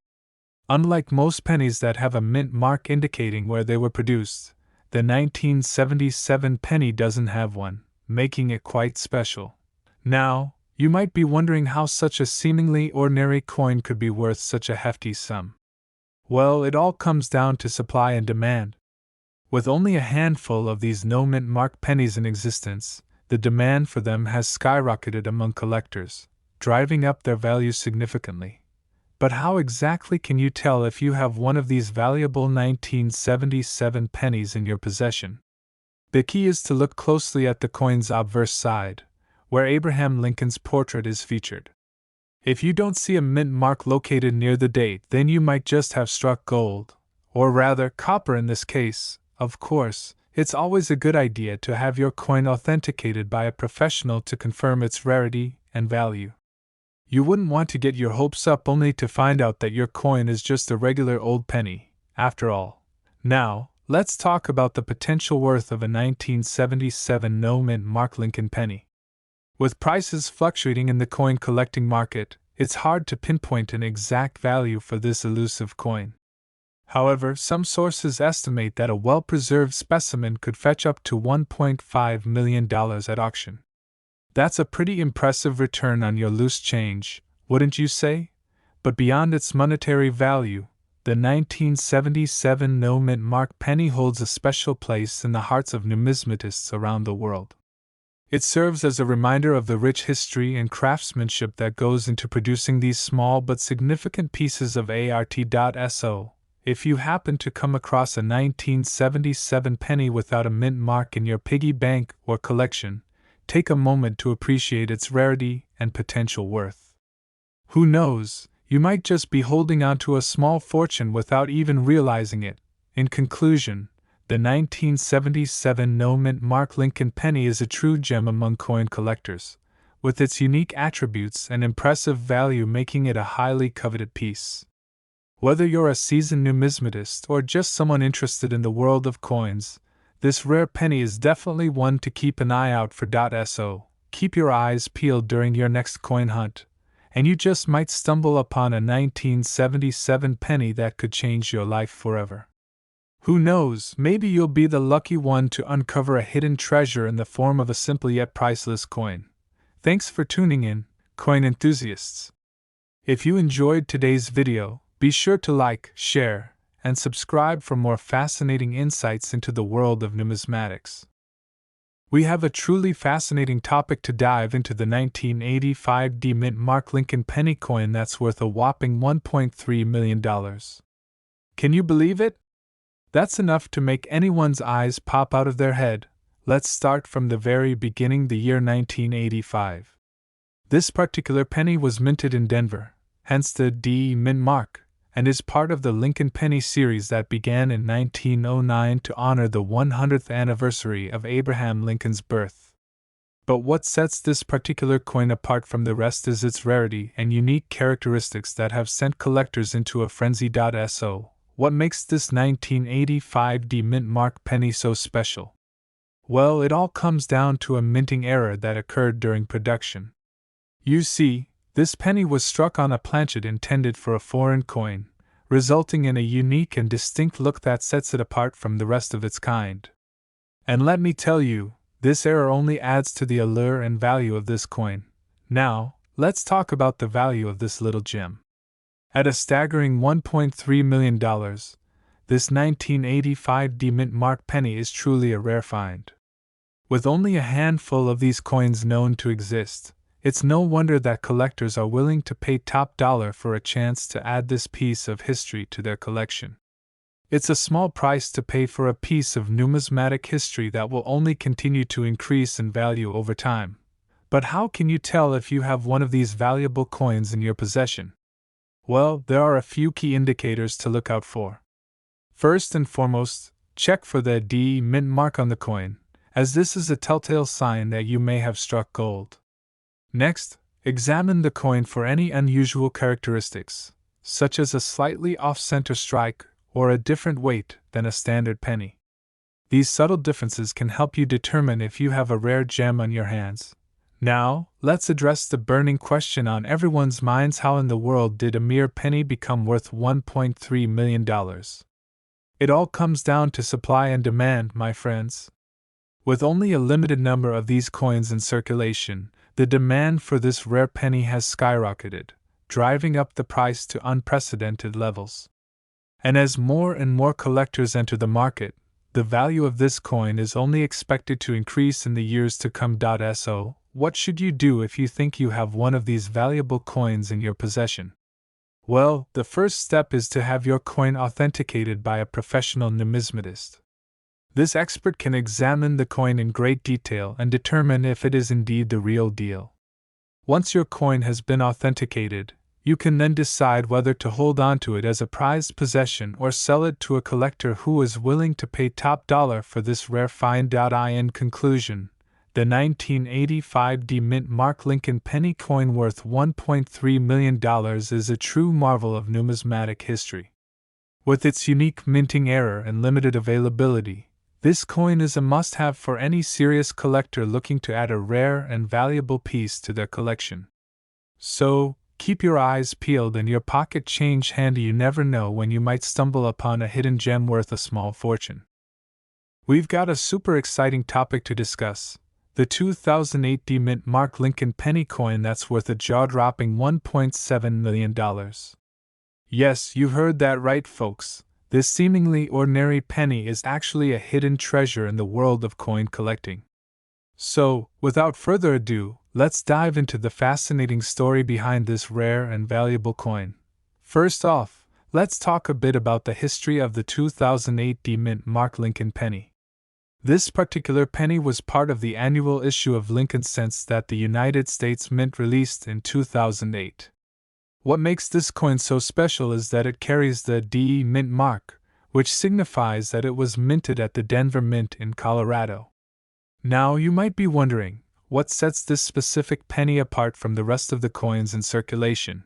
Unlike most pennies that have a mint mark indicating where they were produced, the 1977 penny doesn't have one, making it quite special. Now, you might be wondering how such a seemingly ordinary coin could be worth such a hefty sum. Well, it all comes down to supply and demand. With only a handful of these no mint mark pennies in existence, the demand for them has skyrocketed among collectors, driving up their value significantly. But how exactly can you tell if you have one of these valuable 1977 pennies in your possession? The key is to look closely at the coin's obverse side, where Abraham Lincoln's portrait is featured. If you don't see a mint mark located near the date, then you might just have struck gold, or rather copper in this case. Of course, it's always a good idea to have your coin authenticated by a professional to confirm its rarity and value. You wouldn't want to get your hopes up only to find out that your coin is just a regular old penny, after all. Now, let's talk about the potential worth of a 1977 No Mint Mark Lincoln penny. With prices fluctuating in the coin collecting market, it's hard to pinpoint an exact value for this elusive coin. However, some sources estimate that a well-preserved specimen could fetch up to $1.5 million at auction. That's a pretty impressive return on your loose change, wouldn't you say? But beyond its monetary value, the 1977 No Mint Mark penny holds a special place in the hearts of numismatists around the world. It serves as a reminder of the rich history and craftsmanship that goes into producing these small but significant pieces of art.so. If you happen to come across a 1977 penny without a mint mark in your piggy bank or collection, take a moment to appreciate its rarity and potential worth. Who knows, you might just be holding on to a small fortune without even realizing it. In conclusion, the 1977 No Mint Mark Lincoln penny is a true gem among coin collectors, with its unique attributes and impressive value making it a highly coveted piece. Whether you're a seasoned numismatist or just someone interested in the world of coins, this rare penny is definitely one to keep an eye out for. So, keep your eyes peeled during your next coin hunt, and you just might stumble upon a 1977 penny that could change your life forever. Who knows, maybe you'll be the lucky one to uncover a hidden treasure in the form of a simple yet priceless coin. Thanks for tuning in, coin enthusiasts. If you enjoyed today's video, be sure to like, share, and subscribe for more fascinating insights into the world of numismatics. We have a truly fascinating topic to dive into: the 1985 D Mint Mark Lincoln penny coin that's worth a whopping $1.3 million. Can you believe it? That's enough to make anyone's eyes pop out of their head. Let's start from the very beginning: the year 1985. This particular penny was minted in Denver, hence the D Mint mark, and is part of the Lincoln Penny series that began in 1909 to honor the 100th anniversary of Abraham Lincoln's birth. But what sets this particular coin apart from the rest is its rarity and unique characteristics that have sent collectors into a frenzy. So, what makes this 1985 D Mint Mark penny so special? Well, it all comes down to a minting error that occurred during production. You see, this penny was struck on a planchet intended for a foreign coin, resulting in a unique and distinct look that sets it apart from the rest of its kind. And let me tell you, this error only adds to the allure and value of this coin. Now, let's talk about the value of this little gem. At a staggering $1.3 million, this 1985 D-Mint Mark penny is truly a rare find. With only a handful of these coins known to exist, it's no wonder that collectors are willing to pay top dollar for a chance to add this piece of history to their collection. It's a small price to pay for a piece of numismatic history that will only continue to increase in value over time. But how can you tell if you have one of these valuable coins in your possession? Well, there are a few key indicators to look out for. First and foremost, check for the D-Mint mark on the coin, as this is a telltale sign that you may have struck gold. Next, examine the coin for any unusual characteristics, such as a slightly off-center strike or a different weight than a standard penny. These subtle differences can help you determine if you have a rare gem on your hands. Now, let's address the burning question on everyone's minds: how in the world did a mere penny become worth $1.3 million? It all comes down to supply and demand, my friends. With only a limited number of these coins in circulation, the demand for this rare penny has skyrocketed, driving up the price to unprecedented levels. And as more and more collectors enter the market, the value of this coin is only expected to increase in the years to come. So, what should you do if you think you have one of these valuable coins in your possession? Well, the first step is to have your coin authenticated by a professional numismatist. This expert can examine the coin in great detail and determine if it is indeed the real deal. Once your coin has been authenticated, you can then decide whether to hold on to it as a prized possession or sell it to a collector who is willing to pay top dollar for this rare find. In conclusion, the 1985 D-Mint Mark Lincoln penny coin worth $1.3 million is a true marvel of numismatic history. With its unique minting error and limited availability, this coin is a must-have for any serious collector looking to add a rare and valuable piece to their collection. So, keep your eyes peeled and your pocket change handy. You never know when you might stumble upon a hidden gem worth a small fortune. We've got a super exciting topic to discuss: the 2008 D-Mint Mark Lincoln penny coin that's worth a jaw-dropping $1.7 million. Yes, you heard that right, folks. This seemingly ordinary penny is actually a hidden treasure in the world of coin collecting. So, without further ado, let's dive into the fascinating story behind this rare and valuable coin. First off, let's talk a bit about the history of the 2008 D-Mint Mark Lincoln penny. This particular penny was part of the annual issue of Lincoln Cents that the United States Mint released in 2008. What makes this coin so special is that it carries the D-Mint mark, which signifies that it was minted at the Denver Mint in Colorado. Now you might be wondering, what sets this specific penny apart from the rest of the coins in circulation?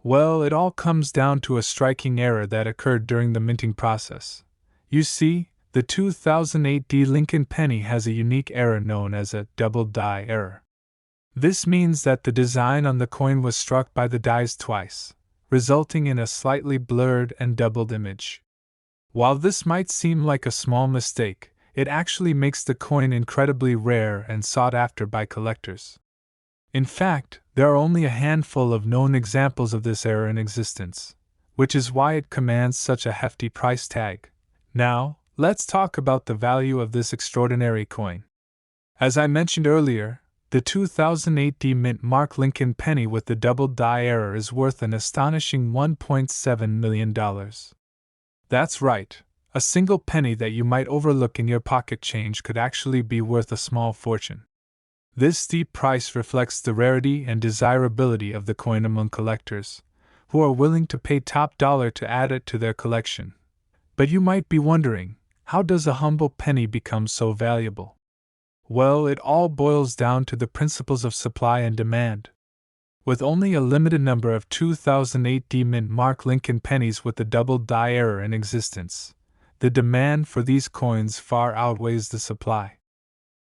Well, it all comes down to a striking error that occurred during the minting process. You see, the 2008 D Lincoln penny has a unique error known as a double die error. This means that the design on the coin was struck by the dies twice, resulting in a slightly blurred and doubled image. While this might seem like a small mistake, it actually makes the coin incredibly rare and sought after by collectors. In fact, there are only a handful of known examples of this error in existence, which is why it commands such a hefty price tag. Now, let's talk about the value of this extraordinary coin. As I mentioned earlier, the 2008 D-Mint Mark Lincoln penny with the double die error is worth an astonishing $1.7 million. That's right, a single penny that you might overlook in your pocket change could actually be worth a small fortune. This steep price reflects the rarity and desirability of the coin among collectors, who are willing to pay top dollar to add it to their collection. But you might be wondering, how does a humble penny become so valuable? Well, it all boils down to the principles of supply and demand. With only a limited number of 2008 D-Mint Mark Lincoln pennies with the double die error in existence, the demand for these coins far outweighs the supply.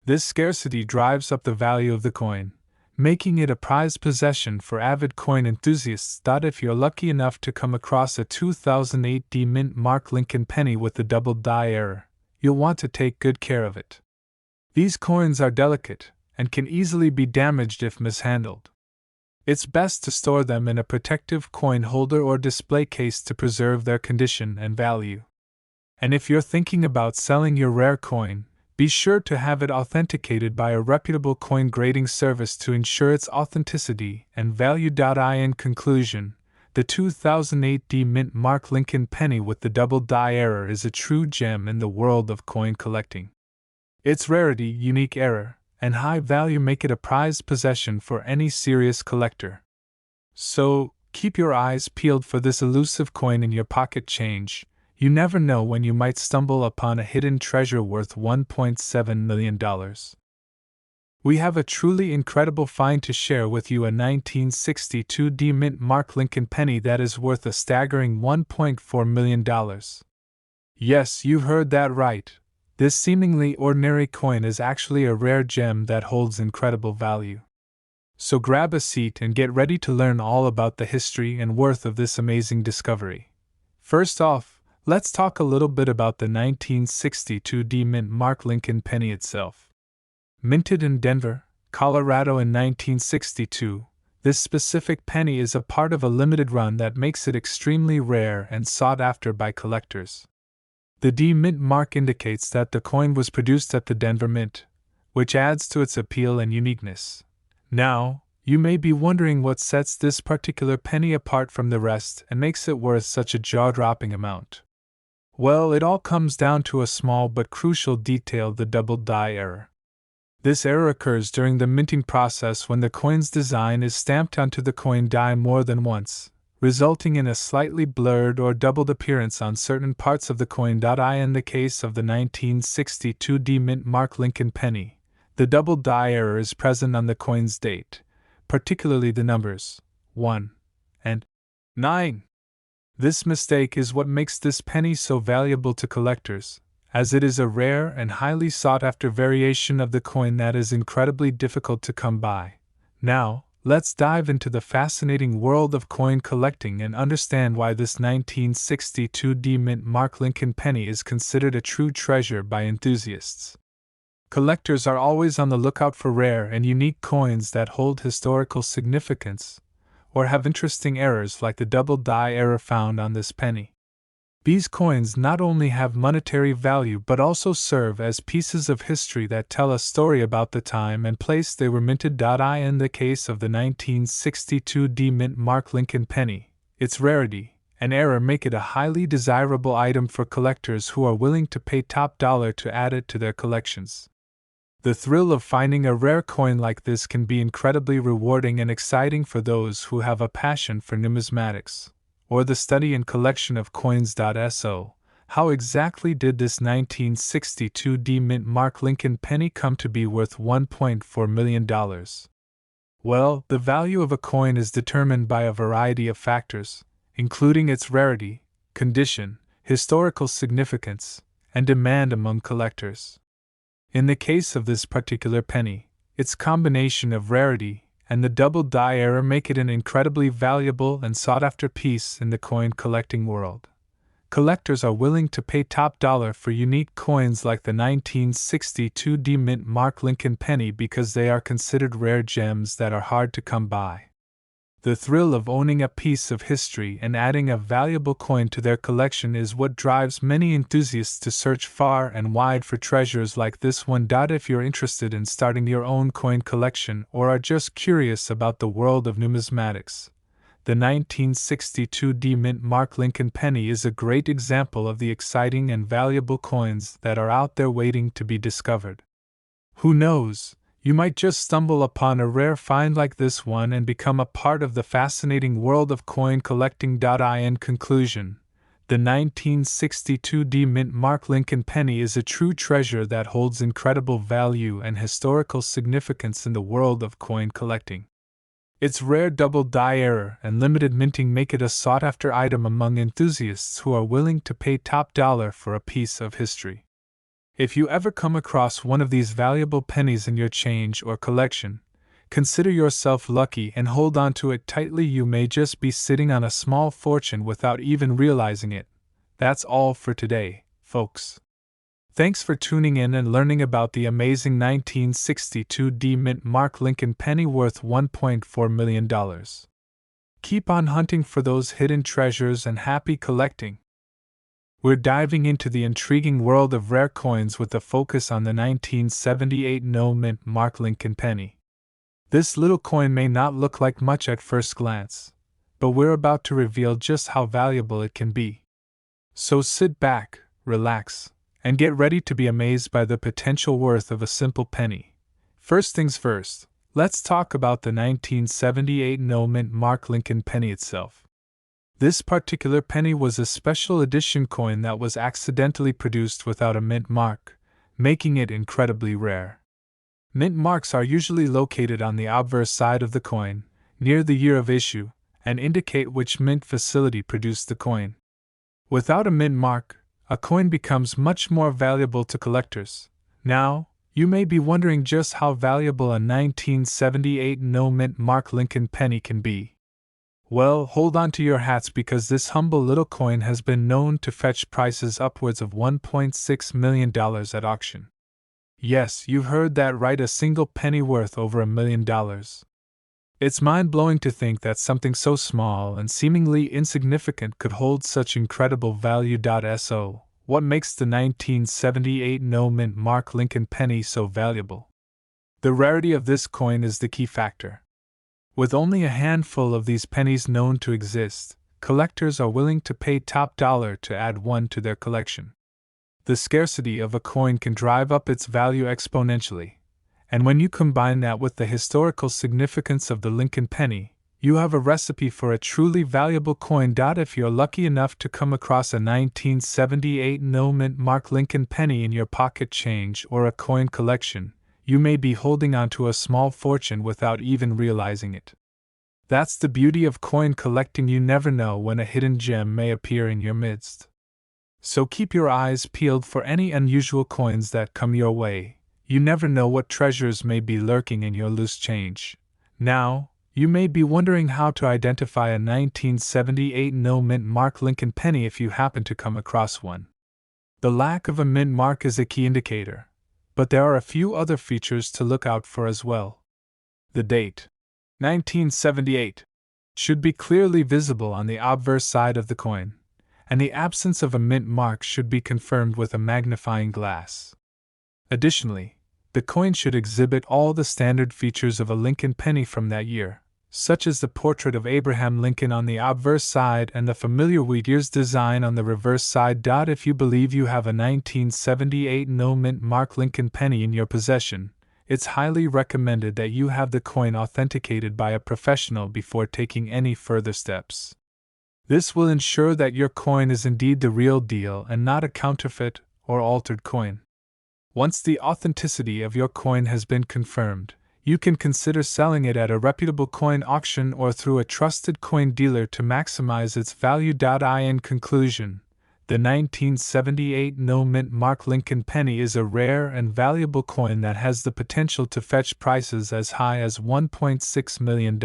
This scarcity drives up the value of the coin, making it a prized possession for avid coin enthusiasts. If you're lucky enough to come across a 2008 D-Mint Mark Lincoln penny with the double die error, you'll want to take good care of it. These coins are delicate and can easily be damaged if mishandled. It's best to store them in a protective coin holder or display case to preserve their condition and value. And if you're thinking about selling your rare coin, be sure to have it authenticated by a reputable coin grading service to ensure its authenticity and value. In conclusion, the 2008 D Mint Mark Lincoln penny with the double die error is a true gem in the world of coin collecting. Its rarity, unique error, and high value make it a prized possession for any serious collector. So, keep your eyes peeled for this elusive coin in your pocket change. You never know when you might stumble upon a hidden treasure worth $1.7 million. We have a truly incredible find to share with you, a 1962 D Mint Mark Lincoln penny that is worth a staggering $1.4 million. Yes, you heard that right. This seemingly ordinary coin is actually a rare gem that holds incredible value. So grab a seat and get ready to learn all about the history and worth of this amazing discovery. First off, let's talk a little bit about the 1962 D Mint Mark Lincoln penny itself. Minted in Denver, Colorado in 1962, this specific penny is a part of a limited run that makes it extremely rare and sought after by collectors. The D Mint mark indicates that the coin was produced at the Denver Mint, which adds to its appeal and uniqueness. Now, you may be wondering what sets this particular penny apart from the rest and makes it worth such a jaw-dropping amount. Well, it all comes down to a small but crucial detail: the double die error. This error occurs during the minting process when the coin's design is stamped onto the coin die more than once, resulting in a slightly blurred or doubled appearance on certain parts of the coin. In the case of the 1962 D Mint Mark Lincoln penny, the double die error is present on the coin's date, particularly the numbers 1 and 9. This mistake is what makes this penny so valuable to collectors, as it is a rare and highly sought-after variation of the coin that is incredibly difficult to come by. Now, let's dive into the fascinating world of coin collecting and understand why this 1962 D Mint Mark Lincoln penny is considered a true treasure by enthusiasts. Collectors are always on the lookout for rare and unique coins that hold historical significance, or have interesting errors like the double die error found on this penny. These coins not only have monetary value but also serve as pieces of history that tell a story about the time and place they were minted. In the case of the 1962 D Mint Mark Lincoln penny, its rarity and error make it a highly desirable item for collectors who are willing to pay top dollar to add it to their collections. The thrill of finding a rare coin like this can be incredibly rewarding and exciting for those who have a passion for numismatics, or the study and collection of coins. So, how exactly did this 1962 D Mint Mark Lincoln penny come to be worth $1.4 million? Well, the value of a coin is determined by a variety of factors, including its rarity, condition, historical significance, and demand among collectors. In the case of this particular penny, its combination of rarity and the double die error make it an incredibly valuable and sought-after piece in the coin collecting world. Collectors are willing to pay top dollar for unique coins like the 1962 D Mint Mark Lincoln penny because they are considered rare gems that are hard to come by. The thrill of owning a piece of history and adding a valuable coin to their collection is what drives many enthusiasts to search far and wide for treasures like this one. If you're interested in starting your own coin collection or are just curious about the world of numismatics, the 1962 D Mint Mark Lincoln penny is a great example of the exciting and valuable coins that are out there waiting to be discovered. Who knows? You might just stumble upon a rare find like this one and become a part of the fascinating world of coin collecting. In conclusion, the 1962 D Mint Mark Lincoln penny is a true treasure that holds incredible value and historical significance in the world of coin collecting. Its rare double die error and limited minting make it a sought-after item among enthusiasts who are willing to pay top dollar for a piece of history. If you ever come across one of these valuable pennies in your change or collection, consider yourself lucky and hold on to it tightly. You may just be sitting on a small fortune without even realizing it. That's all for today, folks. Thanks for tuning in and learning about the amazing 1962 D Mint Mark Lincoln penny worth $1.4 million. Keep on hunting for those hidden treasures and happy collecting. We're diving into the intriguing world of rare coins with a focus on the 1978 No Mint Mark Lincoln penny. This little coin may not look like much at first glance, but we're about to reveal just how valuable it can be. So sit back, relax, and get ready to be amazed by the potential worth of a simple penny. First things first, let's talk about the 1978 No Mint Mark Lincoln penny itself. This particular penny was a special edition coin that was accidentally produced without a mint mark, making it incredibly rare. Mint marks are usually located on the obverse side of the coin, near the year of issue, and indicate which mint facility produced the coin. Without a mint mark, a coin becomes much more valuable to collectors. Now, you may be wondering just how valuable a 1978 No Mint Mark Lincoln penny can be. Well, hold on to your hats because this humble little coin has been known to fetch prices upwards of $1.6 million at auction. Yes, you've heard that right, a single penny worth over $1 million. It's mind-blowing to think that something so small and seemingly insignificant could hold such incredible value. So, what makes the 1978 No Mint Mark Lincoln penny so valuable? The rarity of this coin is the key factor. With only a handful of these pennies known to exist, collectors are willing to pay top dollar to add one to their collection. The scarcity of a coin can drive up its value exponentially. And when you combine that with the historical significance of the Lincoln penny, you have a recipe for a truly valuable coin. If you're lucky enough to come across a 1978 No Mint Mark Lincoln penny in your pocket change or a coin collection, you may be holding on to a small fortune without even realizing it. That's the beauty of coin collecting. You never know when a hidden gem may appear in your midst. So keep your eyes peeled for any unusual coins that come your way. You never know what treasures may be lurking in your loose change. Now, you may be wondering how to identify a 1978 No Mint Mark Lincoln penny if you happen to come across one. The lack of a mint mark is a key indicator, but there are a few other features to look out for as well. The date, 1978, should be clearly visible on the obverse side of the coin, and the absence of a mint mark should be confirmed with a magnifying glass. Additionally, the coin should exhibit all the standard features of a Lincoln penny from that year, such as the portrait of Abraham Lincoln on the obverse side and the familiar wheat ears design on the reverse side. If you believe you have a 1978 No Mint Mark Lincoln penny in your possession, it's highly recommended that you have the coin authenticated by a professional before taking any further steps. This will ensure that your coin is indeed the real deal and not a counterfeit or altered coin. Once the authenticity of your coin has been confirmed, you can consider selling it at a reputable coin auction or through a trusted coin dealer to maximize its value. In conclusion, the 1978 No Mint Mark Lincoln penny is a rare and valuable coin that has the potential to fetch prices as high as $1.6 million.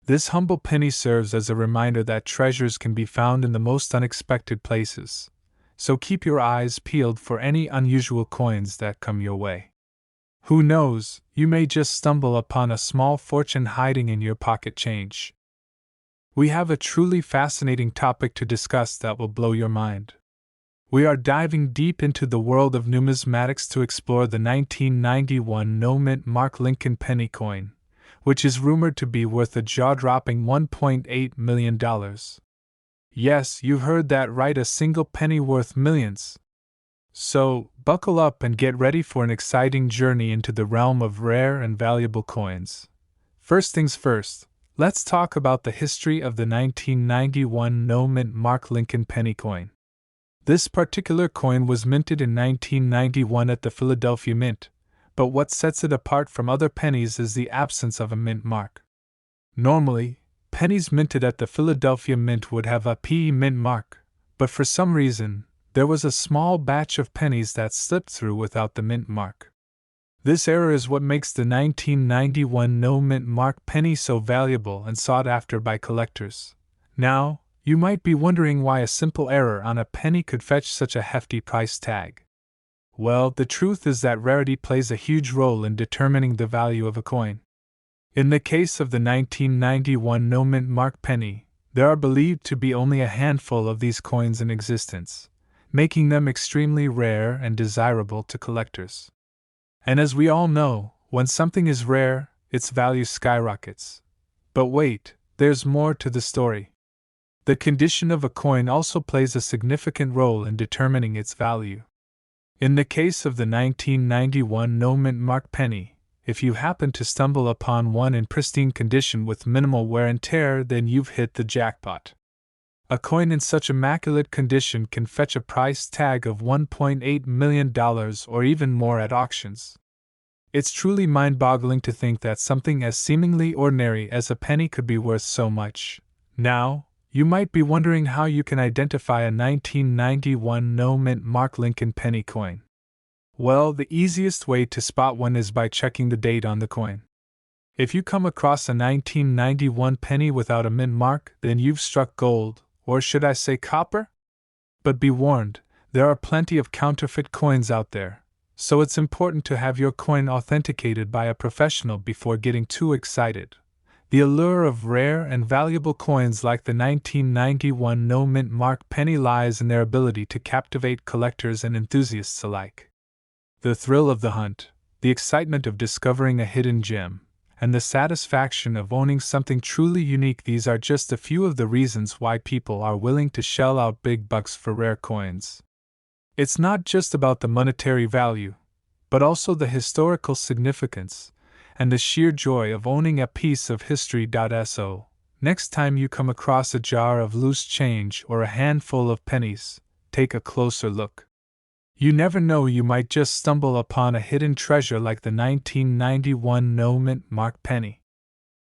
This humble penny serves as a reminder that treasures can be found in the most unexpected places. So keep your eyes peeled for any unusual coins that come your way. Who knows, you may just stumble upon a small fortune hiding in your pocket change. We have a truly fascinating topic to discuss that will blow your mind. We are diving deep into the world of numismatics to explore the 1991 No Mint Mark Lincoln penny coin, which is rumored to be worth a jaw-dropping $1.8 million. Yes, you heard that right, a single penny worth millions. So, buckle up and get ready for an exciting journey into the realm of rare and valuable coins. First things first, let's talk about the history of the 1991 No Mint Mark Lincoln penny coin. This particular coin was minted in 1991 at the Philadelphia Mint, but what sets it apart from other pennies is the absence of a mint mark. Normally, pennies minted at the Philadelphia Mint would have a PE mint mark, but for some reason, there was a small batch of pennies that slipped through without the mint mark. This error is what makes the 1991 No Mint Mark penny so valuable and sought after by collectors. Now, you might be wondering why a simple error on a penny could fetch such a hefty price tag. Well, the truth is that rarity plays a huge role in determining the value of a coin. In the case of the 1991 no-mint mark penny, there are believed to be only a handful of these coins in existence, making them extremely rare and desirable to collectors. And as we all know, when something is rare, its value skyrockets. But wait, there's more to the story. The condition of a coin also plays a significant role in determining its value. In the case of the 1991 no-mint mark penny, if you happen to stumble upon one in pristine condition with minimal wear and tear, then you've hit the jackpot. A coin in such immaculate condition can fetch a price tag of $1.8 million or even more at auctions. It's truly mind-boggling to think that something as seemingly ordinary as a penny could be worth so much. Now, you might be wondering how you can identify a 1991 no-mint mark Lincoln penny coin. Well, the easiest way to spot one is by checking the date on the coin. If you come across a 1991 penny without a mint mark, then you've struck gold, or should I say copper? But be warned, there are plenty of counterfeit coins out there, so it's important to have your coin authenticated by a professional before getting too excited. The allure of rare and valuable coins like the 1991 no-mint mark penny lies in their ability to captivate collectors and enthusiasts alike. The thrill of the hunt, the excitement of discovering a hidden gem, and the satisfaction of owning something truly unique, these are just a few of the reasons why people are willing to shell out big bucks for rare coins. It's not just about the monetary value, but also the historical significance and the sheer joy of owning a piece of history. So, next time you come across a jar of loose change or a handful of pennies, take a closer look. You never know, you might just stumble upon a hidden treasure like the 1991 no-mint mark penny.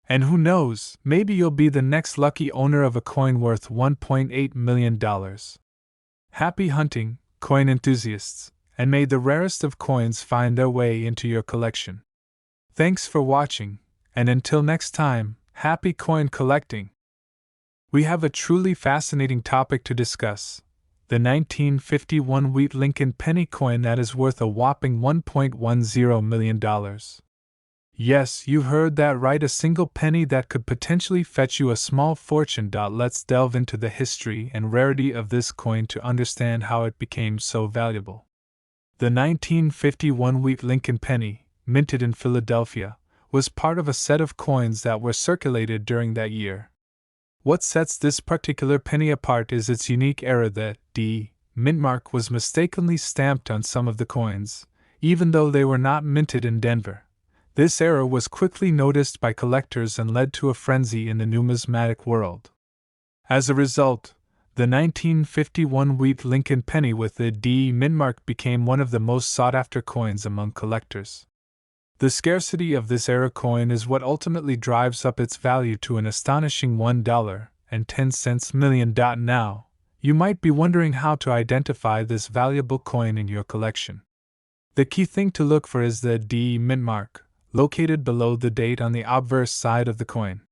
And who knows, maybe you'll be the next lucky owner of a coin worth $1.8 million. Happy hunting, coin enthusiasts, and may the rarest of coins find their way into your collection. Thanks for watching, and until next time, happy coin collecting! We have a truly fascinating topic to discuss. The 1951 wheat Lincoln penny coin that is worth a whopping $1.10 million. Yes, you heard that right, a single penny that could potentially fetch you a small fortune. Let's delve into the history and rarity of this coin to understand how it became so valuable. The 1951 wheat Lincoln penny, minted in Philadelphia, was part of a set of coins that were circulated during that year. What sets this particular penny apart is its unique era. The D mint mark was mistakenly stamped on some of the coins, even though they were not minted in Denver. This error was quickly noticed by collectors and led to a frenzy in the numismatic world. As a result, the 1951 wheat Lincoln penny with the D mint mark became one of the most sought-after coins among collectors. The scarcity of this era coin is what ultimately drives up its value to an astonishing $1.10 million. Now, you might be wondering how to identify this valuable coin in your collection. The key thing to look for is the D mint mark, located below the date on the obverse side of the coin.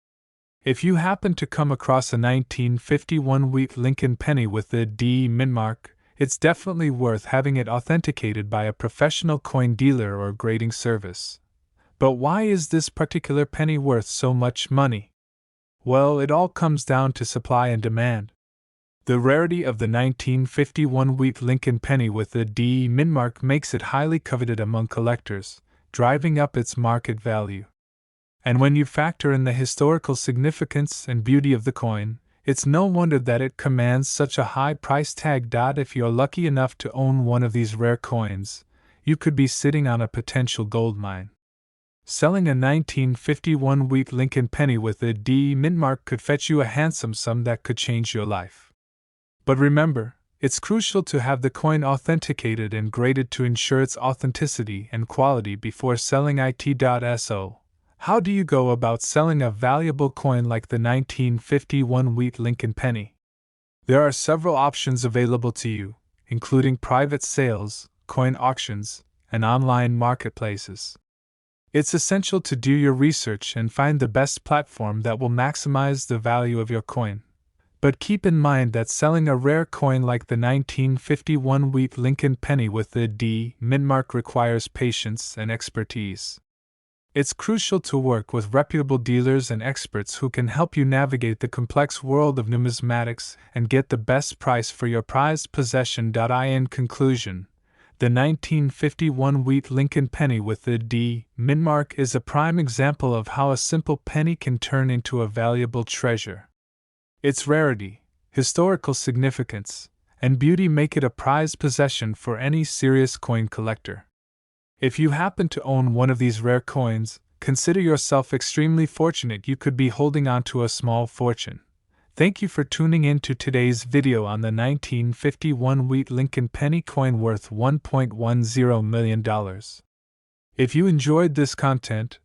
If you happen to come across a 1951 wheat Lincoln penny with the D mint mark, it's definitely worth having it authenticated by a professional coin dealer or grading service. But why is this particular penny worth so much money? Well, it all comes down to supply and demand. The rarity of the 1951 wheat Lincoln penny with the D mint mark makes it highly coveted among collectors, driving up its market value. And when you factor in the historical significance and beauty of the coin, it's no wonder that it commands such a high price tag. If you're lucky enough to own one of these rare coins, you could be sitting on a potential gold mine. Selling a 1951 wheat Lincoln penny with a D mint mark could fetch you a handsome sum that could change your life. But remember, it's crucial to have the coin authenticated and graded to ensure its authenticity and quality before selling it. So, how do you go about selling a valuable coin like the 1951 wheat Lincoln penny? There are several options available to you, including private sales, coin auctions, and online marketplaces. It's essential to do your research and find the best platform that will maximize the value of your coin. But keep in mind that selling a rare coin like the 1951 wheat Lincoln penny with the D mint mark requires patience and expertise. It's crucial to work with reputable dealers and experts who can help you navigate the complex world of numismatics and get the best price for your prized possession. In conclusion, the 1951 wheat Lincoln penny with the D mint mark is a prime example of how a simple penny can turn into a valuable treasure. Its rarity, historical significance, and beauty make it a prized possession for any serious coin collector. If you happen to own one of these rare coins, consider yourself extremely fortunate. You could be holding on to a small fortune. Thank you for tuning in to today's video on the 1951 wheat Lincoln penny coin worth $1.10 million. If you enjoyed this content,